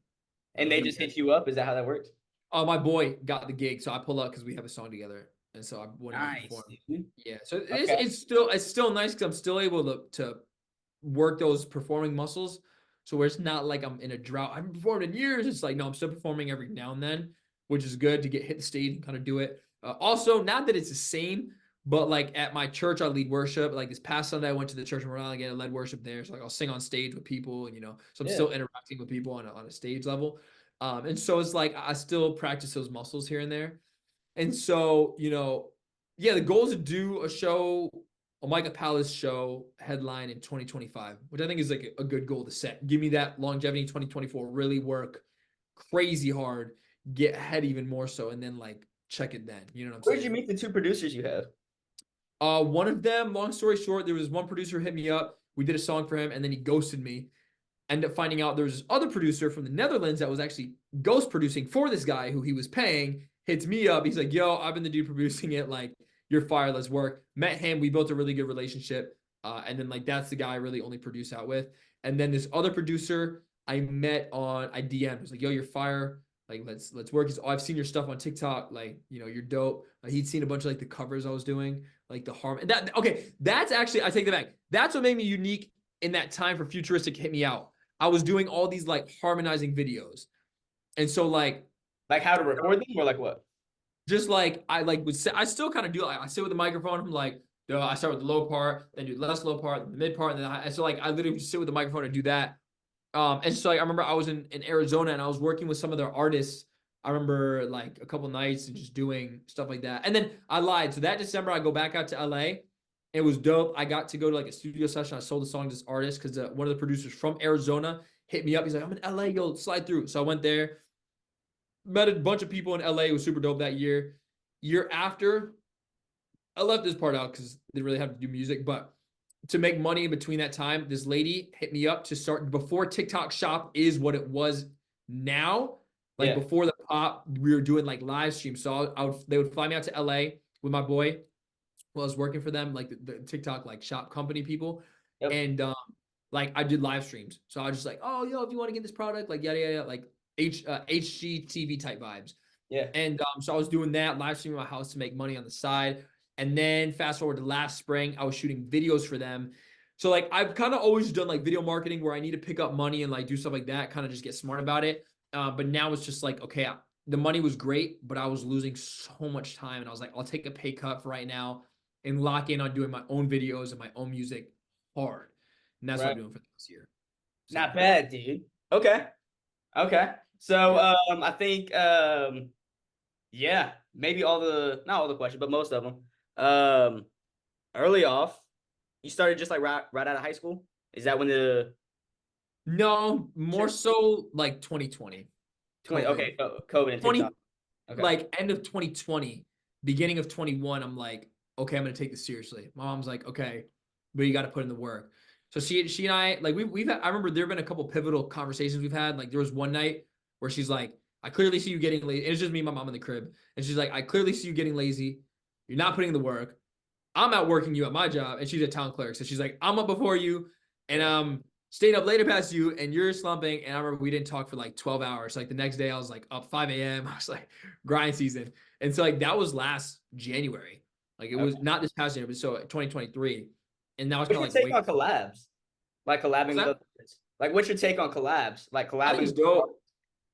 And they just hit you up? Is that how that works? My boy got the gig, so I pull up because we have a song together, and so I went out and performed. Yeah, so it's still nice because I'm still able to work those performing muscles. So where it's not like I'm in a drought. I haven't performed in years. It's like, no, I'm still performing every now and then, which is good to hit the stage and kind of do it. Also, not that it's the same, but like at my church, I lead worship. Like this past Sunday, I went to the church in Rhode Island again and led worship there. So like I'll sing on stage with people, and so I'm still interacting with people on a stage level. And so it's like I still practice those muscles here and there. And so, the goal is to do a show, a MICAH Palace show headline in 2025, which I think is like a good goal to set. Give me that longevity in 2024, really work crazy hard, get ahead even more so, and then like check it then. You know what I'm saying? Where'd you meet the two producers you have? One of them, long story short, there was one producer who hit me up. We did a song for him, and then he ghosted me. Ended up finding out there was this other producer from the Netherlands that was actually ghost producing for this guy who he was paying. Hits me up. He's like, yo, I've been the dude producing it. Like, you're fired. Let's work. Met him. We built a really good relationship. And then, like, that's the guy I really only produce out with. And then this other producer I met I DM'd. He's like, yo, you're fire. Like, let's work. He's, I've seen your stuff on TikTok. Like, you're dope. He'd seen a bunch of, like, the covers I was doing. Like, the harm. That's actually, I take that back. That's what made me unique in that time for Futuristic to hit me out. I was doing all these, like, harmonizing videos. And so, like how to record them or like what? Just like I still kind of do. Like, I sit with the microphone. I'm like, I start with the low part, then do less low part, the mid part, and then I literally just sit with the microphone and do that. And so like, I remember I was in Arizona and I was working with some of their artists. I remember like a couple nights and just doing stuff like that. And then I lied. So that December, I go back out to LA. It was dope. I got to go to like a studio session. I sold the song to this artist because one of the producers from Arizona hit me up. He's like, I'm in LA, yo, slide through. So I went there, met a bunch of people in LA. It was super dope that year. Year after, I left this part out because they really have to do music, but to make money in between that time, this lady hit me up to start before TikTok Shop is what it was now. Like Yeah. before the pop, we were doing like live streams. So they would fly me out to LA with my boy while I was working for them, like the TikTok like shop company people. Yep. And like I did live streams. So I was just like, oh, yo, if you want to get this product, like yada yada, like HGTV type vibes. Yeah. And so I was doing that, live streaming my house to make money on the side. And then fast forward to last spring, I was shooting videos for them. So like I've kind of always done like video marketing where I need to pick up money and like do stuff like that, kind of just get smart about it. But now it's just like, okay, the money was great, but I was losing so much time. And I was like, I'll take a pay cut for right now and lock in on doing my own videos and my own music hard. And that's what I'm doing for this year. So, Not bad, dude. Okay. Okay. So yeah. I think yeah, maybe not all the questions, but most of them. Early off, you started just like right out of high school? Is that when the No, more Sure. so like 2020. 20 COVID. okay, COVID and 20 TikTok. Okay. like end of 2020, beginning of 21, I'm like, okay, I'm gonna take this seriously. My mom's like, okay, but you got to put in the work. So she and I like we've had, I remember there have been a couple pivotal conversations we've had. Like there was one night where she's like, I clearly see you getting lazy. It's just me and my mom in the crib, and she's like, I clearly see you getting lazy. You're not putting in the work. I'm out working you at my job, and she's a town clerk. So she's like, I'm up before you, and Yeah. staying up later past you, and you're slumping. And I remember we didn't talk for like 12 hours. Like the next day, I was like up 5 a.m. I was like grind season, and so like that was last January. Like it was Okay. not this past January, but so 2023, and now it's What's kind your of like take wait. on collabs? Like collabing What's with that? other artists? Like what's your take on collabs? Like I think collabing it's with dope.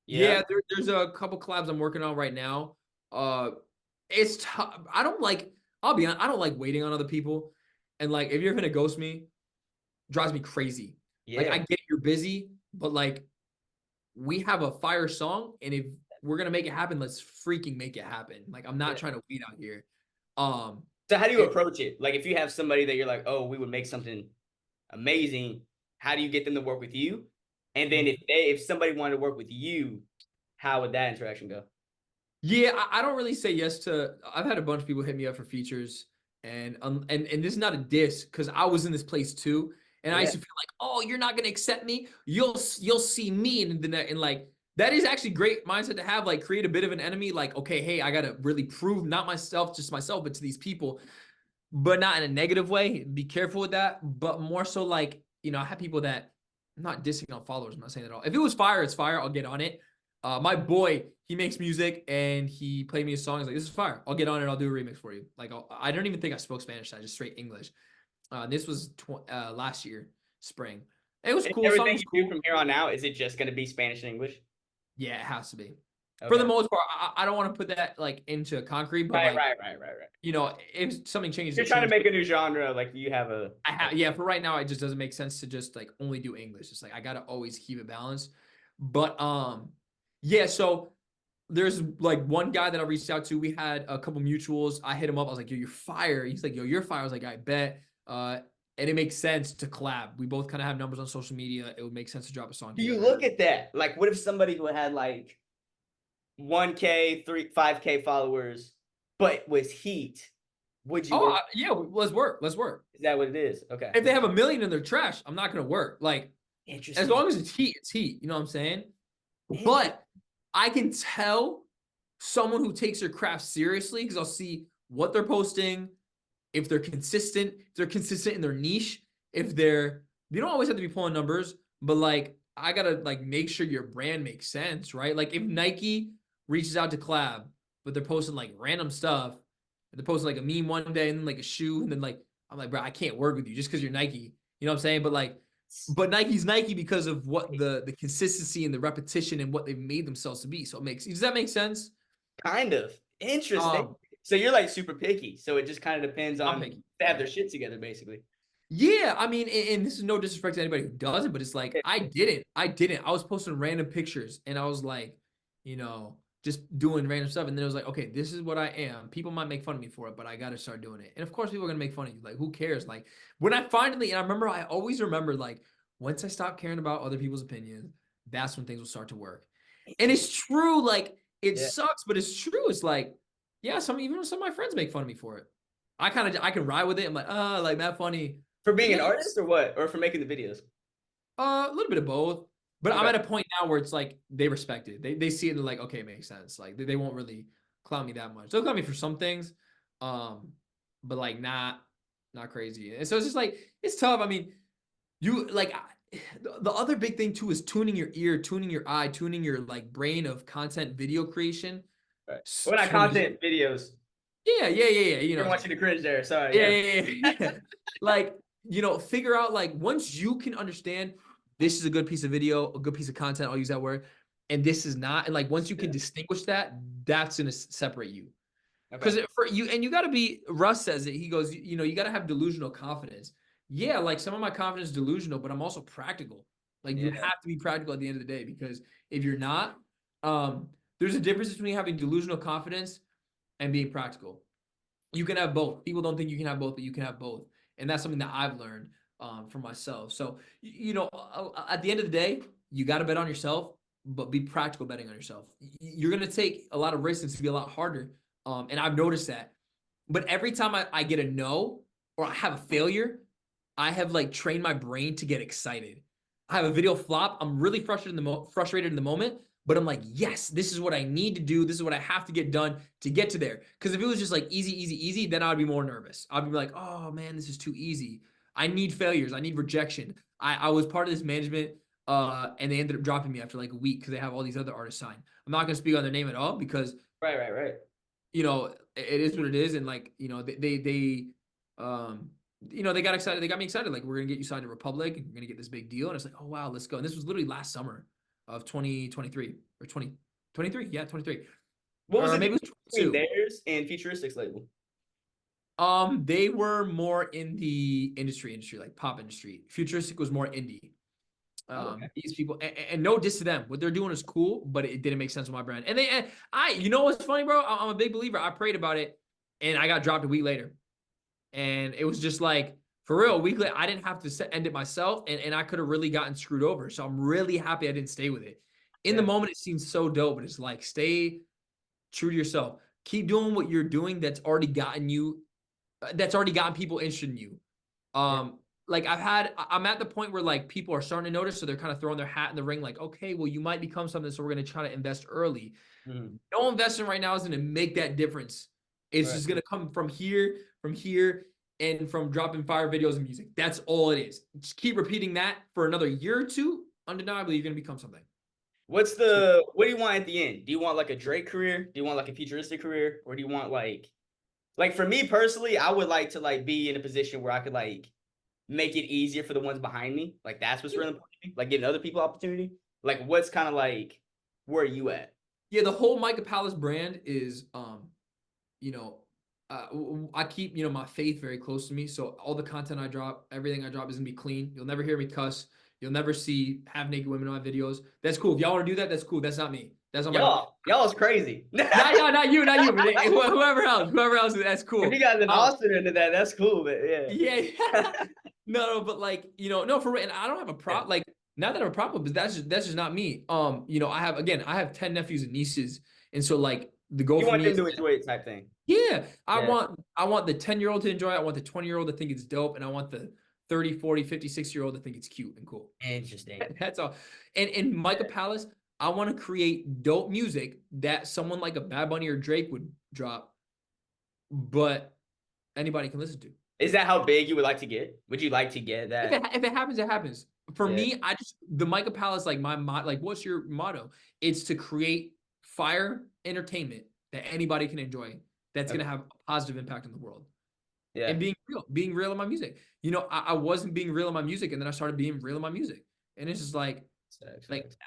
Yeah. Yeah, there's a couple collabs I'm working on right now. Uh, it's tough. I don't like. I'll be honest. I don't like waiting on other people, and like if you're gonna ghost me, drives me crazy. Like I Yeah. get you're busy, but like we have a fire song, and if we're gonna make it happen, let's freaking make it happen. Like I'm not Yeah. trying to wait out here. Um, So how do you it, approach it? Like if you have somebody that you're like, oh, we would make something amazing, how do you get them to work with you? And then if somebody wanted to work with you, how would that interaction go? yeah, I don't really say yes to. I've had a bunch of people hit me up for features, and this is not a diss because I was in this place too, and I Yeah. used to feel like, oh, you're not gonna accept me. You'll see me in the net, and like that is actually great mindset to have. Like create a bit of an enemy. Like okay, hey, I gotta really prove not myself, just myself, but to these people, but not in a negative way. Be careful with that, but more so like I have people that I'm not dissing on followers. I'm not saying that at all. If it was fire, it's fire. I'll get on it. My boy, he makes music and he played me a song. He's like, "This is fire. I'll get on it. I'll do a remix for you." Like, I don't even think I spoke Spanish. I just straight English. This was last year, spring. It was And cool. Song everything was you do cool. from here on out, is it just going to be Spanish and English? Yeah, it has to be. For the Okay. most part, I don't want to put that like into concrete, but Right, like right, right, right, right. if something changes, You're it trying to changes. make a new genre, like you have a Yeah, for right now, it just doesn't make sense to just like only do English. It's like I gotta always keep it balanced. But yeah, so there's like one guy that I reached out to. We had a couple mutuals. I hit him up. I was like, yo, you're fire. He's like, yo, you're fire. I was like, I bet. And it makes sense to collab. We both kind of have numbers on social media. It would make sense to drop a song Do you together. look at that? Like, what if somebody who had like 1K, 5K followers, but was heat? Would you work? Yeah, let's work. Let's work. Is that what it is? Okay. If they have 1 million in their trash, I'm not gonna work. Like, as Interesting. long as it's heat, it's heat. You know what I'm saying? Interesting. But I can tell someone who takes their craft seriously because I'll see what they're posting, if they're consistent in their niche, if they don't always have to be pulling numbers, but like I gotta like make sure your brand makes sense, right? Like if Nike reaches out to collab, but they're posting like random stuff, and they're posting like a meme one day and then like a shoe, and then like I'm like, bro, I can't work with you just because you're Nike. You know what I'm saying? But Nike's Nike because of what the consistency and the repetition and what they've made themselves to be. So does that make sense? Kind of interesting. Um, So you're like super picky. So it just kind of depends I'm on picky. they have Yeah. their shit together, basically. Yeah, I mean, and this is no disrespect to anybody who doesn't, but it's like I didn't. I was posting random pictures, and I was like, you know, just doing random stuff. And then it was like, okay, this is what I am. People might make fun of me for it, but I got to start doing it. And of course, people are going to make fun of you. Like, who cares? Like, when I finally, and I always remember, like, once I stopped caring about other people's opinions, that's when things will start to work. And it's true. Like, it Yeah. sucks, but it's true. It's like, yeah, even some of my friends make fun of me for it. I can ride with it. I'm like, like that funny. For being Yeah, an artist or what? Or for making the videos? a little bit of both. But I'm Okay. at a point now where it's like they respect it. They see it and they're like, okay, it makes sense. Like they won't really clown me that much. They'll clown me for some things, but like not crazy. And so it's just like it's tough. I mean, you like the other big thing too is tuning your ear, tuning your eye, tuning your like brain of content video creation. Right. Well, not So content videos. yeah. You You're know, watching the cringe there. Sorry. yeah, Yeah. yeah. Like, figure out like once you can understand this is a good piece of video, a good piece of content, I'll use that word, and this is not. And like once you can Yeah. distinguish that, that's gonna separate you. Okay. Because for you, and you gotta be, Russ says it, he goes, you gotta have delusional confidence. Yeah, like some of my confidence is delusional, but I'm also practical. Like you Yeah. have to be practical at the end of the day because if you're not, there's a difference between having delusional confidence and being practical. You can have both. People don't think you can have both, but you can have both. And that's something that I've learned for myself. So, at the end of the day, you got to bet on yourself, but be practical betting on yourself. You're going to take a lot of risks and it's going to be a lot harder. And I've noticed that. But every time I get a no or I have a failure, I have like trained my brain to get excited. I have a video flop. I'm really frustrated in the moment, but I'm like, yes, this is what I need to do. This is what I have to get done to get to there. Because if it was just like easy, then I'd be more nervous. I'd be like, oh man, this is too easy. I need failures. I need rejection. I was part of this management, and they ended up dropping me after like a week because they have all these other artists signed. I'm not gonna speak on their name at all because Right. it is what it is, and like they got excited. They got me excited. Like, we're gonna get you signed to Republic, and we're gonna get this big deal. And it's like, oh wow, let's go. And this was literally last summer of 2023 or 2023. Yeah, 23. What was Or the maybe it difference was between 22. theirs and Futuristics label? They were more in the industry, like pop industry. Futuristic was more indie. Oh, okay. These people, and no diss to them. What they're doing is cool, but it didn't make sense with my brand. And you know what's funny, bro? I'm a big believer. I prayed about it, and I got dropped a week later. And it was just like, for real, a week later, I didn't have to end it myself, and I could have really gotten screwed over. So I'm really happy I didn't stay with it. In the Yeah. moment, it seems so dope, but it's like, stay true to yourself. Keep doing what you're doing that's already gotten people interested in you. Yeah. Like I'm at the point where like people are starting to notice, so they're kind of throwing their hat in the ring, like, okay, well, you might become something, so we're gonna try to invest early. Mhm. No investment right now is gonna make that difference. It's Right. just gonna come from here, and from dropping fire videos and music. That's all it is. Just keep repeating that for another year or two. Undeniably, you're gonna become something. What do you want at the end? Do you want like a Drake career? Do you want like a futuristic career? Or do you want like for me personally, I would like to like be in a position where I could like make it easier for the ones behind me. Like that's what's really important to me. Like giving other people opportunity. Like what's kind of like where are you at? Yeah, the whole MICAH Palace brand is, you know, I keep, my faith very close to me. So all the content I drop, everything I drop is gonna be clean. You'll never hear me cuss. You'll never see half naked women on my videos. That's cool. If y'all want to do that, that's cool. That's not me. That's not my. Y'all is crazy. Not you. But whoever else, that's cool. If you guys an Austin into that, that's cool. But yeah. Yeah. No, but like, no, for real. And I don't have a problem. Like, not that I have a problem, but that's just not me. I have 10 nephews and nieces. And so like the goal You for want me them is, to enjoy it type thing. yeah, I Yeah. want the 10-year-old to enjoy it. I want the 20-year-old to think it's dope. And I want the 30, 40, 50, 60-year-old to think it's cute and cool. Interesting. That's all. And in MICAH Palace, I want to create dope music that someone like a Bad Bunny or Drake would drop, but anybody can listen to. Is that how big you would like to get? Would you like to get that? If it happens, it happens. For Yeah. me, the MICAH Palace, like what's your motto? It's to create fire entertainment that anybody can enjoy. That's Okay. gonna have a positive impact on the world. Yeah. And being real in my music. I wasn't being real in my music, and then I started being real in my music, and it's just like,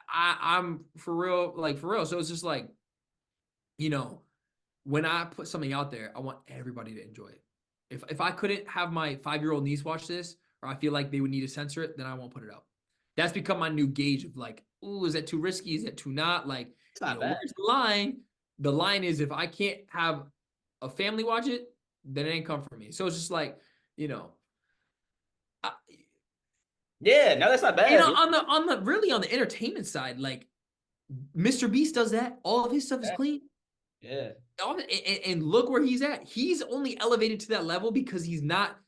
I'm for real. So it's just like, when I put something out there, I want everybody to enjoy it. If I couldn't have my 5-year-old niece watch this, or I feel like they would need to censor it, then I won't put it out. That's become my new gauge of like, ooh, is that too risky? Is that too not? Like, It's not bad. where's the line? The line is if I can't have a family watch it, then it ain't come for me. So it's just like, you know, I, Yeah, no, that's not bad. on the really on the entertainment side, like Mr. Beast does that. All of his stuff is clean. Yeah. And look where he's at. He's only elevated to that level because he's not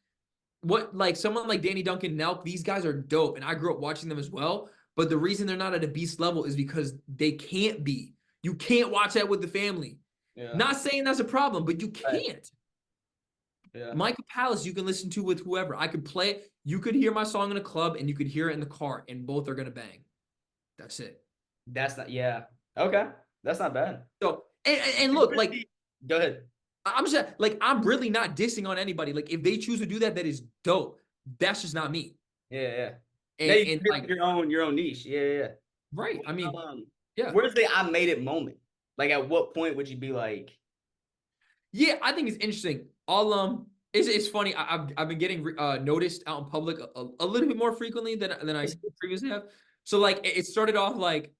what like someone like Danny Duncan, Nelk. These guys are dope, and I grew up watching them as well. But the reason they're not at a beast level is because they can't be. You can't watch that with the family. Yeah. Not saying that's a problem, but you Right. can't. Yeah. MICAH Palace, you can listen to with whoever. I could play it. You could hear my song in a club, and you could hear it in the car, and both are gonna bang. That's it. That's not. Yeah. Okay. That's not bad. So and look, like, go ahead. I'm just like I'm really not dissing on anybody. Like if they choose to do that, that is dope. That's just not me. Yeah, yeah. And like your own niche. Yeah, yeah. right. I mean, yeah. Where's the I made it moment? Like, at what point would you be like? Yeah, I think it's interesting. It's funny. I've been getting noticed out in public a little bit more frequently than I previously have. So like it started off like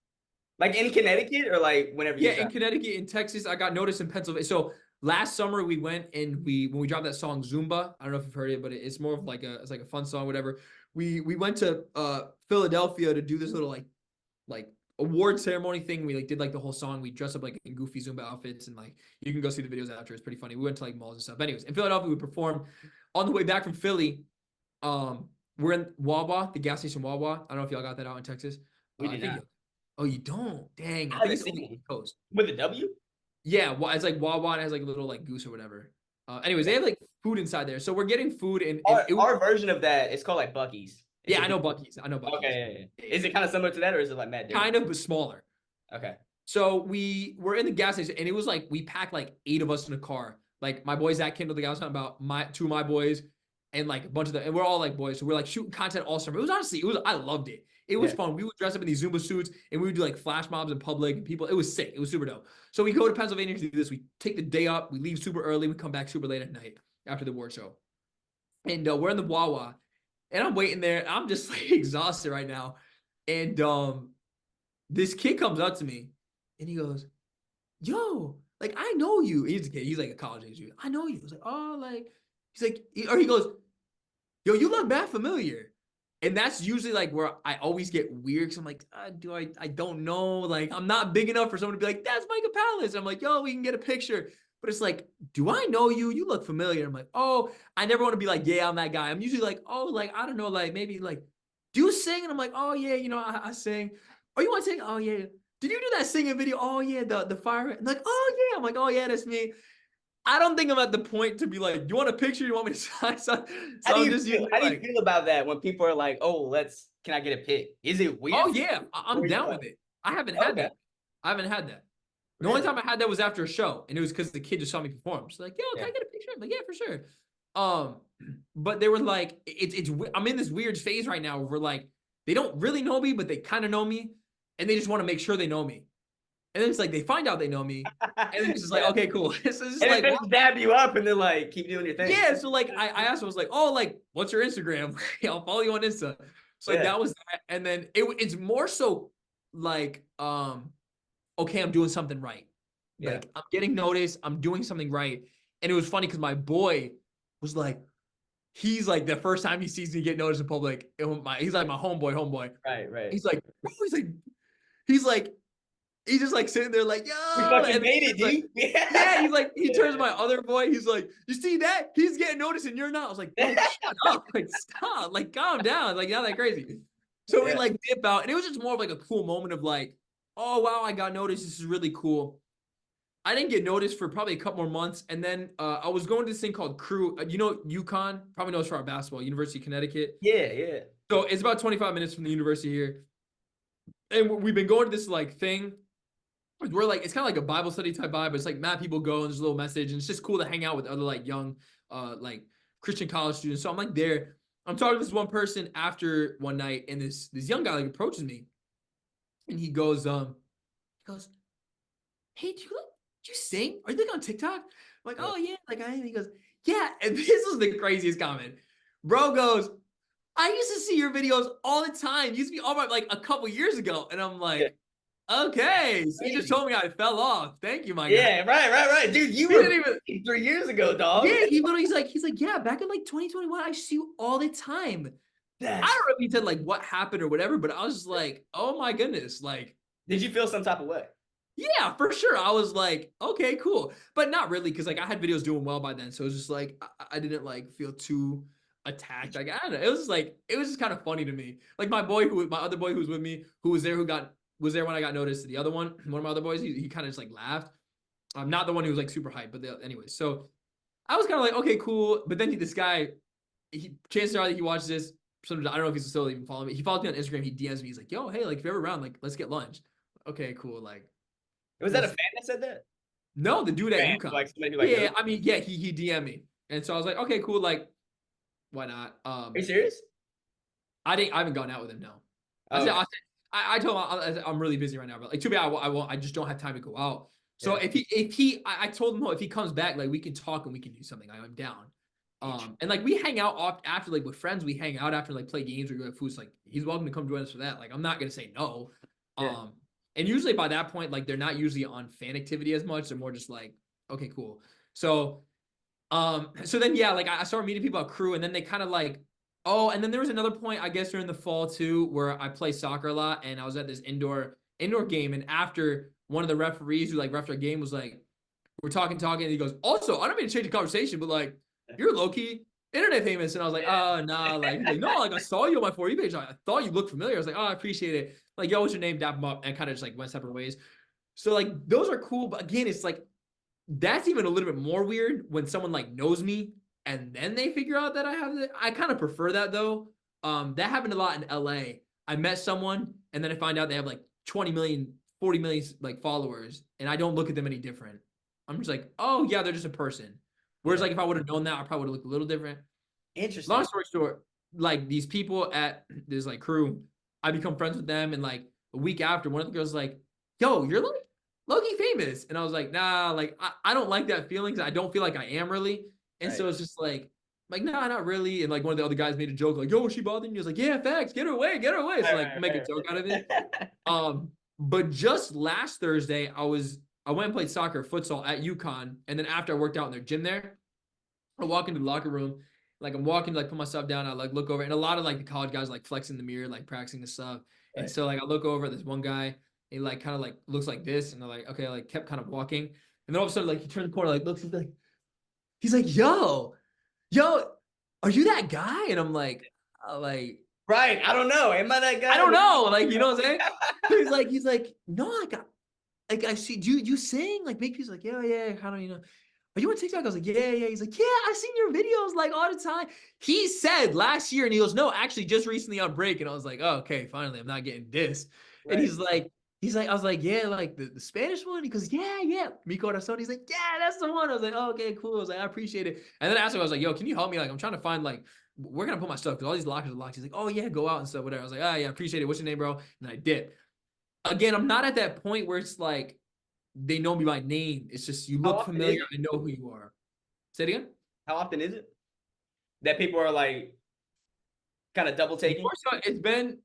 in Connecticut or like whenever you in Connecticut, in Texas. I got noticed in Pennsylvania. So last summer we went and when we dropped that song Zumba. I don't know if you've heard it, but it's more of like it's like a fun song, whatever. We went to Philadelphia to do this little like award ceremony thing. We like did like the whole song. We dressed up like in goofy Zumba outfits and like you can go see the videos after. It's pretty funny. We went to like malls and stuff. Anyways, in Philadelphia, we performed. On the way back from Philly, we're in Wawa, the gas station Wawa. I don't know if y'all got that out in Texas. We did not. Oh, you don't? Dang. I Have think you it's only seen East Coast. with a W? Yeah, it's like Wawa and it has like a little like goose or whatever. Anyways, they have like food inside there. So we're getting food and our version of that is called like Buc-ee's. Yeah, I know Buc-ee's. Okay, yeah. Is it kind of similar to that or is it like mad different? Kind of, but smaller. Okay. So we were in the gas station and it was like we packed like 8 of us in a car. Like my boy Zach Kindle, the guy I was talking about, 2 of my boys, and like a bunch of them, and we're all like boys. So we're like shooting content all summer. I loved it. It was fun. We would dress up in these Zumba suits and we would do like flash mobs in public and people. It was sick. It was super dope. So we go to Pennsylvania to do this. We take the day up. We leave super early. We come back super late at night after the award show. And we're in the Wawa, and I'm waiting there. I'm just like exhausted right now. And this kid comes up to me, and he goes, "Yo, like I know you." He's a kid. He's like a college age dude. I know you. I was like, "Oh, like." He's like, he goes, "Yo, you look bad familiar." And that's usually like where I always get weird because I'm like, I don't know. Like, I'm not big enough for someone to be like, that's MICAH Palace. I'm like, yo, we can get a picture. But it's like, do I know you? You look familiar. I'm like, oh, I never want to be like, yeah, I'm that guy. I'm usually like, oh, like, I don't know, like maybe like, do you sing? And I'm like, oh, yeah, I sing. Oh, you want to sing? Oh, yeah. Did you do that singing video? Oh, yeah, the fire. I'm like, oh, yeah. I'm like, oh, yeah, that's me. I don't think I'm at the point to be like, you want a picture? You want me to sign? How do you feel about that when people are like, oh, can I get a pic? Is it weird? Oh, yeah. I'm down with it. I haven't had that. The only time I had that was after a show, and it was because the kid just saw me perform. So like, yo, can I get a picture? I'm like, yeah, for sure. But they were like, I'm in this weird phase right now where like they don't really know me, but they kind of know me, and they just want to make sure they know me. And then it's like they find out they know me, and then it's just like, okay, cool. It's just and like they dab you up, and then like keep doing your thing. Yeah, so like I asked him, I was like, oh, like what's your Instagram? I'll follow you on Insta. So like that was that, and then it's more so like okay, I'm doing something right. Like I'm getting noticed, I'm doing something right, and it was funny because my boy was like, he's like the first time he sees me get noticed in public, he's like my homeboy. Right. He's like, he's just like sitting there like, yo. We fucking made it, dude. Yeah, he's like, he turns to my other boy. He's like, you see that? He's getting noticed and you're not. I was like, oh, shut up. Like, stop. Like, calm down. Like, not that crazy. So we like dip out. And it was just more of like a cool moment of like, oh, wow, I got noticed. This is really cool. I didn't get noticed for probably a couple more months. And then I was going to this thing called Crew. You know, UConn? Probably knows for our basketball. University of Connecticut. Yeah. So it's about 25 minutes from the university here. And we've been going to this like thing. We're like, it's kind of like a Bible study type vibe, but it's like mad people go and there's a little message, and it's just cool to hang out with other like young, like Christian college students. So I'm like there. I'm talking to this one person after one night, and this young guy like approaches me, and he goes, hey, do you sing? Are you like on TikTok? I'm like, oh yeah, like I am. He goes, yeah, and this was the craziest comment. Bro goes, I used to see your videos all the time. You used to be all my like a couple years ago, and I'm Yeah, like, okay, so you just crazy. told me I fell off. Thank you, my guy. Yeah, right. Dude, you He were didn't even. big 3 years ago, dog. Yeah, he's like, yeah, back in like 2021, I see you all the time. I That's. don't know if he said like what happened or whatever, but I was just like, oh my goodness, like, Did you feel some type of way? yeah, for sure. I was like, okay, cool, but not really because like I had videos doing well by then, so it was just like I didn't like feel too attacked. Like I don't know, it was just like it was just kind of funny to me. Like my other boy who was with me, who was there, was there when I got noticed. The other one of my other boys, he kind of just like laughed. I'm not the one who was like super hyped, but anyway, so I was kind of like, okay, cool. But then this guy, chances are that he watches this. Sometimes I don't know if he's still even following me. He follows me on Instagram. He DMs me. He's like, "Yo, hey, like if you're ever around, like let's get lunch." Okay, cool. Like, Was we'll that a see. fan that said that? No, the dude at Fan, UConn. like somebody who like Yeah, knows. I mean, yeah, he DM'd me, and so I was like, okay, cool. Like, why not? Are you serious? I haven't gone out with him. No, I Oh, said okay. I told him I'm really busy right now, but like too bad I won't. I just don't have time to go out. So Yeah. I told him, oh, if he comes back, like we can talk and we can do something. I'm down. Interesting. And like we hang out after like with friends, we hang out after like play games or go get food. Like he's welcome to come join us for that. Like I'm not gonna say no. Yeah. And usually by that point, like they're not usually on fan activity as much. They're more just like, okay, cool. So then yeah, like I started meeting people at crew, and then they kind of like, oh, and then there was another point, I guess, during the fall too, where I play soccer a lot, and I was at this indoor game, and after one of the referees who like ref our game was like, we're talking, and he goes, also, I don't mean to change the conversation, but like, you're low key internet famous, and I was like, oh nah, like, he's like, no, like I saw you on my For You page, I thought you looked familiar. I was like, oh, I appreciate it. Like, yo, what's your name? Dap him up, and kind of just like went separate ways. So like those are cool, but again, it's like that's even a little bit more weird when someone like knows me and then they figure out that I have it. I kind of prefer that though. That happened a lot in LA. I met someone and then I find out they have like 20 million, 40 million like followers, and I don't look at them any different. I'm just like, oh yeah, they're just a person. Whereas Yeah. like if I would have known that, I probably would have looked a little different. Long Interesting. story short, like these people at this like crew, I become friends with them, and like a week after, one of the girls was like, "Yo, you're like Loki famous," and I was like, "Nah, like I don't like that feeling. 'Cause I don't feel like I am really." And Right. so it's just like nah, not really. And like one of the other guys made a joke like, "Yo, she bothering you?" I was like, "Yeah, facts. Get her away, get her away." So like make a joke out of it. Right. But just last Thursday, I went and played soccer, futsal at UConn, and then after I worked out in their gym there, I walk into the locker room, like I'm walking to like put myself down. I like look over, and a lot of like the college guys like flexing the mirror, like practicing the stuff. And Right. so like I look over at this one guy, he like kind of like looks like this, and they're like, okay, I like kept kind of walking, and then all of a sudden like he turns the corner, like looks, he's like, yo, are you that guy? And I'm like Right. I don't know. Am I that I guy? don't know, like you know what I'm saying? He's like, no, like I see, do you sing? Like make music? Like yeah, how do you know? Are you on TikTok? I was like, yeah. He's like, yeah, I've seen your videos like all the time. He said last year, and he goes, no, actually, just recently on break. And I was like, oh, okay, finally, I'm not getting dissed. And Right. I was like, yeah, like the Spanish one. He goes, yeah. Miko Rasoni. He's like, yeah, that's the one. I was like, oh, okay, cool. I was like, I appreciate it. And then I asked him, I was like, yo, can you help me? Like, I'm trying to find like where can I put my stuff? Because all these lockers are locked. He's like, oh yeah, go out and stuff, whatever. I was like, oh yeah, appreciate it. What's your name, bro? And I dip. Again, I'm not at that point where it's like they know me by name. It's just you How look often is familiar. it? I know who you are. Say it again. How often is it that people are like kind of double taking? More so, it's been.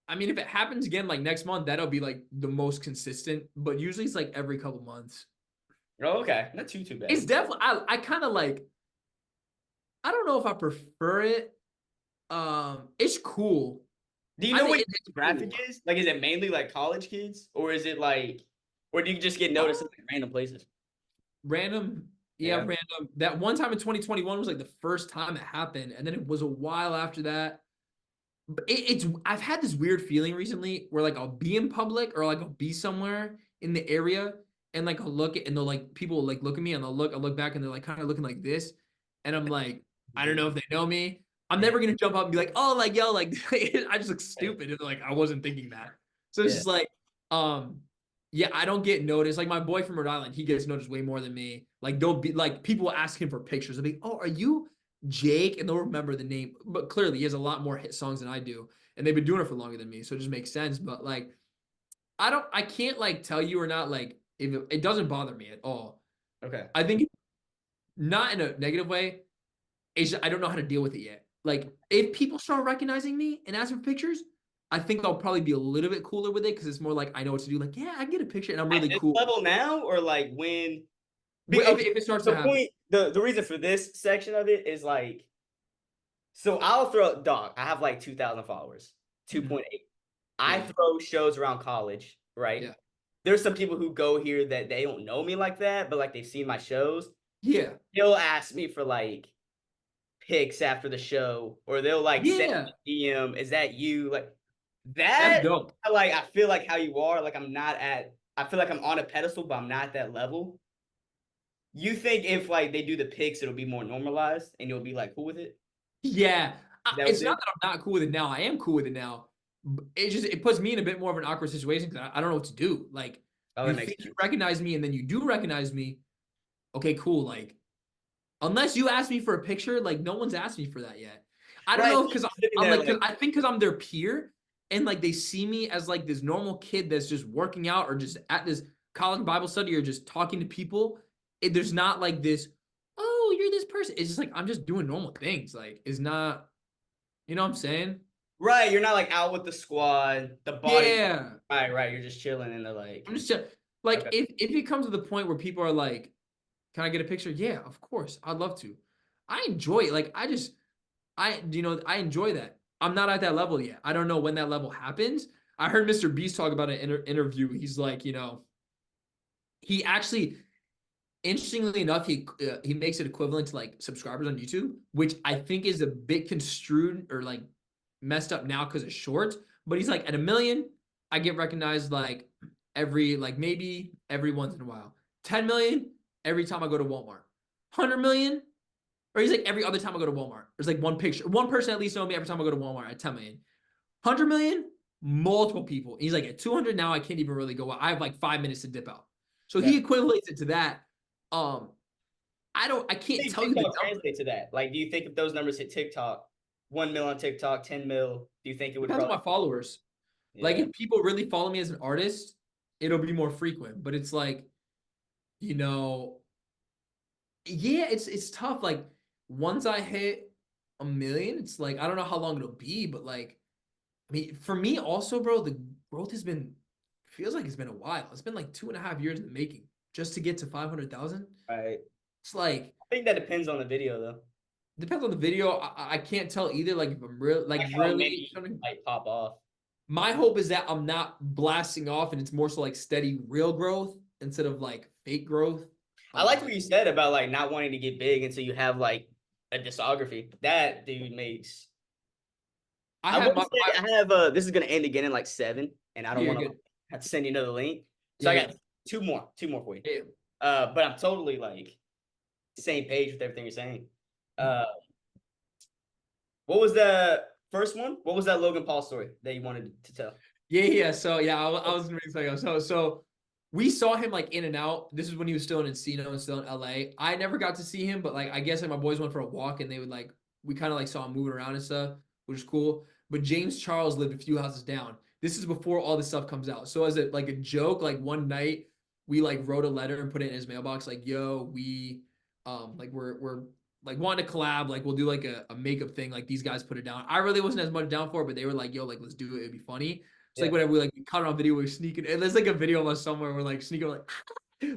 I mean, if it happens again, like next month, that'll be like the most consistent. But usually, it's like every couple months. Oh, okay. Not too It's bad. definitely. I kind of like. I don't know if I prefer it. It's cool. Do you I know think what it's your cool. traffic is? Like, is it mainly like college kids, or is it like, or do you just get Uh, noticed in like random places? Random, yeah, Yeah. random. That one time in 2021 was like the first time it happened, and then it was a while after that. But it's I've had this weird feeling recently where like I'll be in public or like I'll be somewhere in the area, and like I'll look at and they'll like people will like look at me, and I look back, and they're like kind of looking like this, and I'm like, I don't know if they know me. I'm Yeah. never gonna jump up and be like, oh, like yo, like I just look Right. stupid, and like I wasn't thinking that. So it's Yeah. just like, um, yeah, I don't get noticed. Like my boy from Rhode Island, he gets noticed way more than me. Like they'll be like people will ask him for pictures. They'll be, oh, are you Jake? And they'll remember the name, but clearly he has a lot more hit songs than I do, and they've been doing it for longer than me, so it just makes sense. But like, I can't like tell you or not like if it doesn't bother me at all. Okay. I think not in a negative way. It's just, I don't know how to deal with it yet. like if people start recognizing me and asking for pictures, I think I'll probably be a little bit cooler with it because it's more like I know what to do. Like, yeah, I can get a picture and I'm At really this cool. level now, or like when? Okay, If it starts to the happen. point, the reason for this section of it is like, so I'll throw dog. I have like 2,000 followers, Mhm. 2.8. I Yeah. throw shows around college, right? Yeah. There's some people who go here that they don't know me like that, but like they've seen my shows. Yeah. They'll ask me for like pics after the show, or they'll like send Yeah. me a DM, is that you? Like That's that, dope. I feel like how you are, like I'm not at, I feel like I'm on a pedestal, but I'm not at that level. You think if like they do the pics, it'll be more normalized and you'll be like cool with it? Yeah. Is that what It's it is? not that I'm not cool with it now. I am cool with it now. It just it puts me in a bit more of an awkward situation because I don't know what to do. Like Oh, you that makes think you sense. recognize me and then you do recognize me. Okay, cool. Like unless you ask me for a picture, like no one's asked me for that yet. I don't Right. know So you're because just sitting I'm there like, like, cause I think because I'm their peer and like they see me as like this normal kid that's just working out or just at this college Bible study or just talking to people. There's not like this, oh, you're this person. It's just like I'm just doing normal things. Like it's not, you know what I'm saying? right, you're not like out with the squad, the body. Yeah. Right, right. You're just chilling and they're like, I'm just like okay. if it comes to the point where people are like, can I get a picture? Yeah, of course. I'd love to. I enjoy it. Like I enjoy that. I'm not at that level yet. I don't know when that level happens. I heard Mr. Beast talk about an interview. He's like, he actually, interestingly enough, he makes it equivalent to like subscribers on YouTube, which I think is a bit construed or like messed up now because of shorts. But he's like, at 1 million, I get recognized like every like maybe every once in a while. 10 million every time I go to Walmart. 100 million or he's like every other time I go to Walmart. There's like one picture, one person at least know me every time I go to Walmart at 10 million. 100 million, multiple people. And he's like at 200 now, I can't even really go out. I have like 5 minutes to dip out. So Yeah. he equates it to that. Um, I How can't do tell you the TikTok number. translate to that? Like, do you think if those numbers hit TikTok, 1 mil on TikTok, 10 mil, do you think it would Depends on probably? my followers. Like Yeah. if people really follow me as an artist, it'll be more frequent. But it's like, you know, yeah, it's tough. Like once I hit 1 million, it's like I don't know how long it'll be, but like I mean, for me also, bro, the growth has been feels like it's been a while. It's been like 2.5 years in the making just to get to 500,000. Right. It's like I think that depends on the video though. depends on the video. I can't tell either. Like if I'm real, like Like how really many something. might pop off. My hope is that I'm not blasting off and it's more so like steady, real growth instead of like fake growth. I like Um, what you said about like not wanting to get big until you have like a discography. That dude makes. I I have will my, say my I have this is gonna end again in like 7, and I don't yeah, you're want to good. have to send you another link. So Yeah, I yeah, got two more for you. yeah. But I'm totally like same page with everything you're saying. Mhm. Uh, what was the first one? What was that Logan Paul story that you wanted to tell? Yeah, yeah. So yeah, I was gonna say so we saw him like in and out. This is when he was still in Encino and still in LA. I never got to see him, but like I guess like my boys went for a walk and they would like we kind of like saw him moving around and stuff, which is cool. But James Charles lived a few houses down. This is before all this stuff comes out. So as a like a joke, like one night we like wrote a letter and put it in his mailbox, like, yo, we like we're like wanting to collab, like we'll do like a makeup thing, like these guys put it down. I really wasn't as much down for it, but they were like, yo, like let's do it, it'd be funny. It's like Yeah, whatever, we like caught it on video, we're sneaking, and there's like a video of us somewhere, we're like sneaking, like,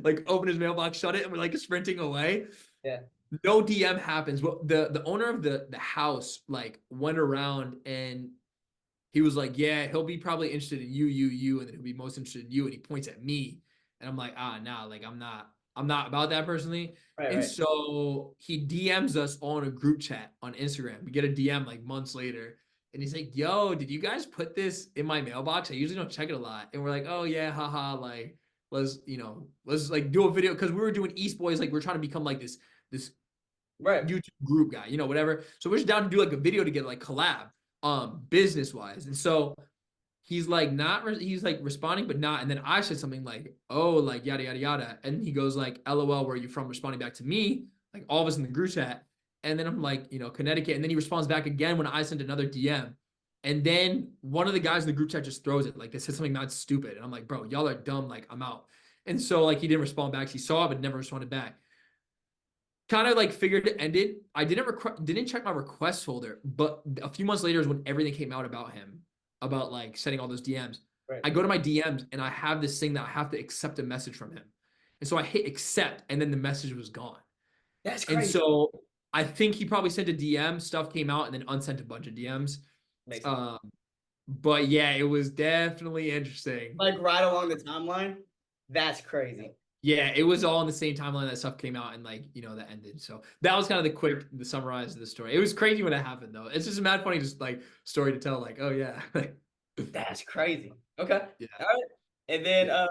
like open his mailbox, shut it, and we're like sprinting away. yeah, No DM happens. Well, the owner of the house like went around and he was like, yeah, he'll be probably interested in you, and then he'll be most interested in you. And he points at me. And I'm like, nah, like I'm not about that personally. right, And right. so he DMs us all in a group chat on Instagram. We get a DM like months later. And he's like, yo, did you guys put this in my mailbox? I usually don't check it a lot. And we're like, oh yeah, haha, like let's like do a video because we were doing East Boys, like we're trying to become like this Right. YouTube group guy, whatever. So we're just down to do like a video together, like collab, business wise. And so he's like he's like responding, but not. And then I said something like, oh, like yada yada yada. And he goes like, LOL, where are you from? Responding back to me, like all of us in the group chat. And then I'm like, Connecticut. And then he responds back again when I sent another DM. And then one of the guys in the group chat just throws it. Like they said something not stupid. And I'm like, bro, y'all are dumb. Like I'm out. And so like he didn't respond back. He saw it, but never responded back. kind of like figured it ended. I didn't check my request folder, but a few months later is when everything came out about him, about like sending all those DMs. Right. I go to my DMs and I have this thing that I have to accept a message from him. And so I hit accept and then the message was gone. That's And crazy. so I think he probably sent a DM, stuff came out, and then unsent a bunch of DMs. Makes sense. But yeah, it was definitely interesting. Like right along the timeline. That's crazy. Yeah, it was all in the same timeline that stuff came out and like, that ended. So that was kind of the summarize of the story. It was crazy when it happened though. It's just a mad funny just like story to tell, like, oh yeah. That's crazy. Okay. Yeah. All right. And then Yeah.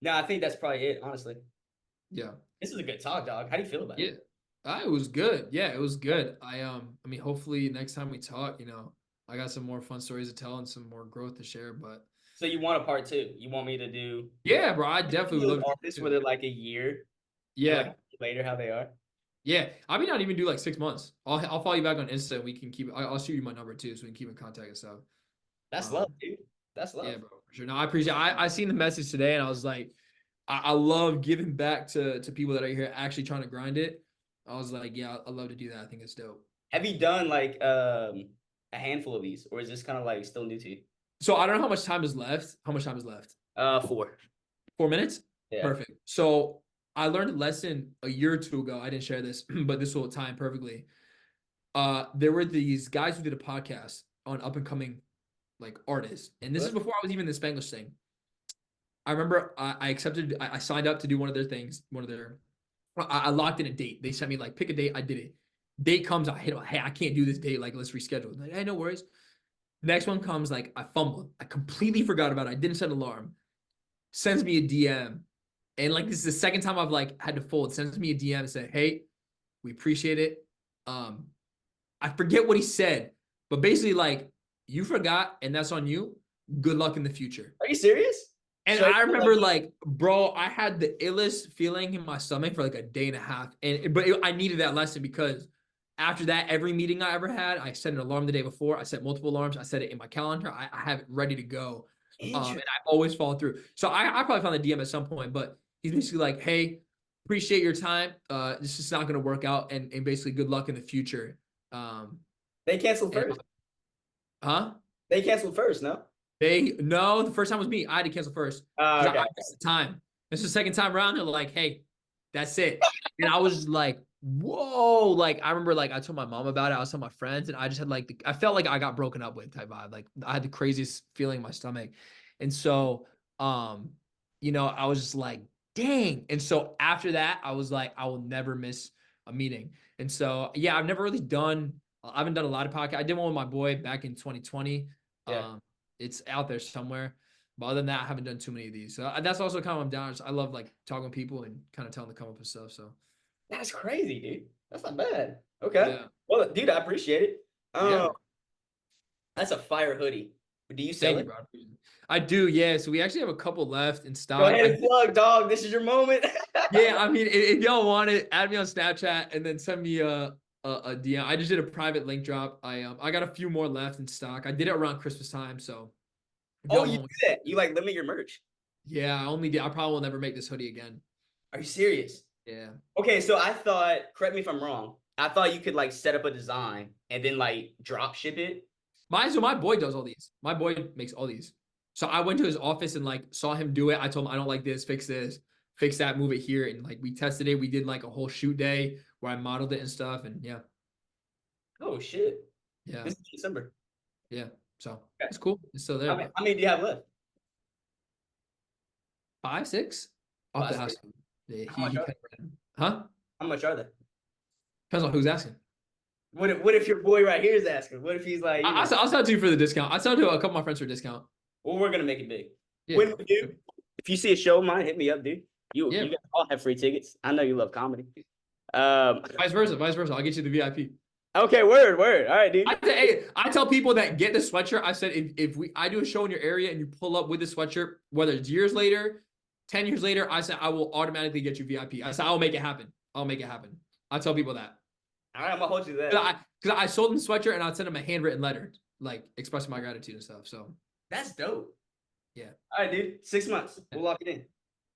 no, I think that's probably it, honestly. Yeah. This is a good talk, dog. How do you feel about it? It was good. Yeah, it was good. I mean, hopefully next time we talk, I got some more fun stories to tell and some more growth to share. But So you want a part 2? You want me to do? yeah, bro, I definitely would love to. This whether like a year, Yeah. like later, how they are. Yeah, I mean, not even do like 6 months. I'll follow you back on Insta and we can keep. I'll shoot you my number too, so we can keep in contact and stuff. That's love, dude. That's love. Yeah, bro, for sure. No, I appreciate. I seen the message today and I was like, I love giving back to people that are here actually trying to grind it. I was like, yeah, I love to do that. I think it's dope. Have you done like a handful of these, or is this kind of like still new to you? So I don't know how much time is left. How much time is left? 4. 4 minutes? Yeah. Perfect. So I learned a lesson a year or two ago. I didn't share this, but this will time perfectly. There were these guys who did a podcast on up and coming like artists. And this is before I was even in the Spanglish thing. I remember I signed up to do one of their things, I locked in a date. They sent me like, pick a date. I did it. Date comes, I hit it. Hey, I can't do this date. Like, let's reschedule. Like, hey, no worries. Next one comes, like, I fumbled. I completely forgot about it. I didn't set an alarm. Sends me a DM. And like, this is the second time I've like had to fold. Sends me a DM and said, hey, we appreciate it. I forget what he said, but basically like, you forgot and that's on you. Good luck in the future. Are you serious? And I remember like, bro, I had the illest feeling in my stomach for like a day and a half. I needed that lesson because after that, every meeting I ever had, I set an alarm the day before. I set multiple alarms. I set it in my calendar. I have it ready to go. And I always follow through. So I probably found the DM at some point, but he's basically like, hey, appreciate your time. This is not going to work out. And basically good luck in the future. They canceled first. Huh? They canceled first, no? No, the first time was me. I had to cancel first. Okay. I missed the time. This is the second time around. They're like, hey, that's it. And I was like, whoa. Like, I remember like I told my mom about it. I was telling my friends, and I just had like I felt like I got broken up with type vibe. Like I had the craziest feeling in my stomach. And so I was just like, dang. And so after that, I was like, I will never miss a meeting. And so yeah, I haven't done a lot of podcasts. I did one with my boy back in 2020. Yeah. It's out there somewhere. But other than that, I haven't done too many of these. So that's also kind of what I'm down. I love like talking to people and kind of telling them to come up with stuff. So that's crazy, dude. That's not bad. Okay. Yeah. Well, dude, I appreciate it. Yeah. That's a fire hoodie. Do you sell Thank you, bro. I do, yeah. So we actually have a couple left in stock. Go ahead and plug, dog. This is your moment. Yeah, I mean, if y'all want it, add me on Snapchat and then send me a DM. I just did a private link drop. I got a few more left in stock. I did it around Christmas time, so. Oh, you did that? You like limit your merch? Yeah, I only did. I probably will never make this hoodie again. Are you serious? Yeah. Okay, so I thought, correct me if I'm wrong, I thought you could like set up a design and then like drop ship it. My boy does all these. My boy makes all these. So I went to his office and like saw him do it. I told him I don't like this, fix that, move it here. And like we tested it. We did like a whole shoot day where I modeled it and stuff. And yeah. Oh shit. Yeah. This is December. Yeah. So it's cool. It's still there. How many do you have left? 5, 6? Off the house. Yeah, huh? How much are they? Depends on who's asking. What if your boy right here is asking? What if he's like, I'll sell it to you for the discount. I'll sell it to a couple of my friends for a discount. Well, we're gonna make it big. Yeah. When we do, if you see a show of mine, hit me up, dude. You guys all have free tickets. I know you love comedy. Vice versa. I'll get you the VIP. Okay, word. All right, dude. I tell people that get the sweatshirt. I said if I do a show in your area and you pull up with the sweatshirt, whether it's years later, 10 years later, I said I will automatically get you VIP. I said I'll make it happen. I tell people that. All right, I'm gonna hold you to that. Because I sold them the sweatshirt and I'd send them a handwritten letter, like expressing my gratitude and stuff. So that's dope. Yeah. All right, dude. 6 months. We'll lock it in.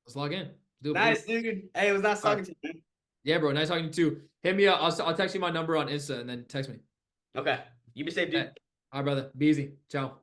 Let's log in. Do it, nice, dude. Hey, it was nice talking to you, man. Yeah, bro. Nice talking to you too. Hit me up. I'll text you my number on Insta and then text me. Okay. You be safe, Hey, dude. all right, brother. Be easy. Ciao.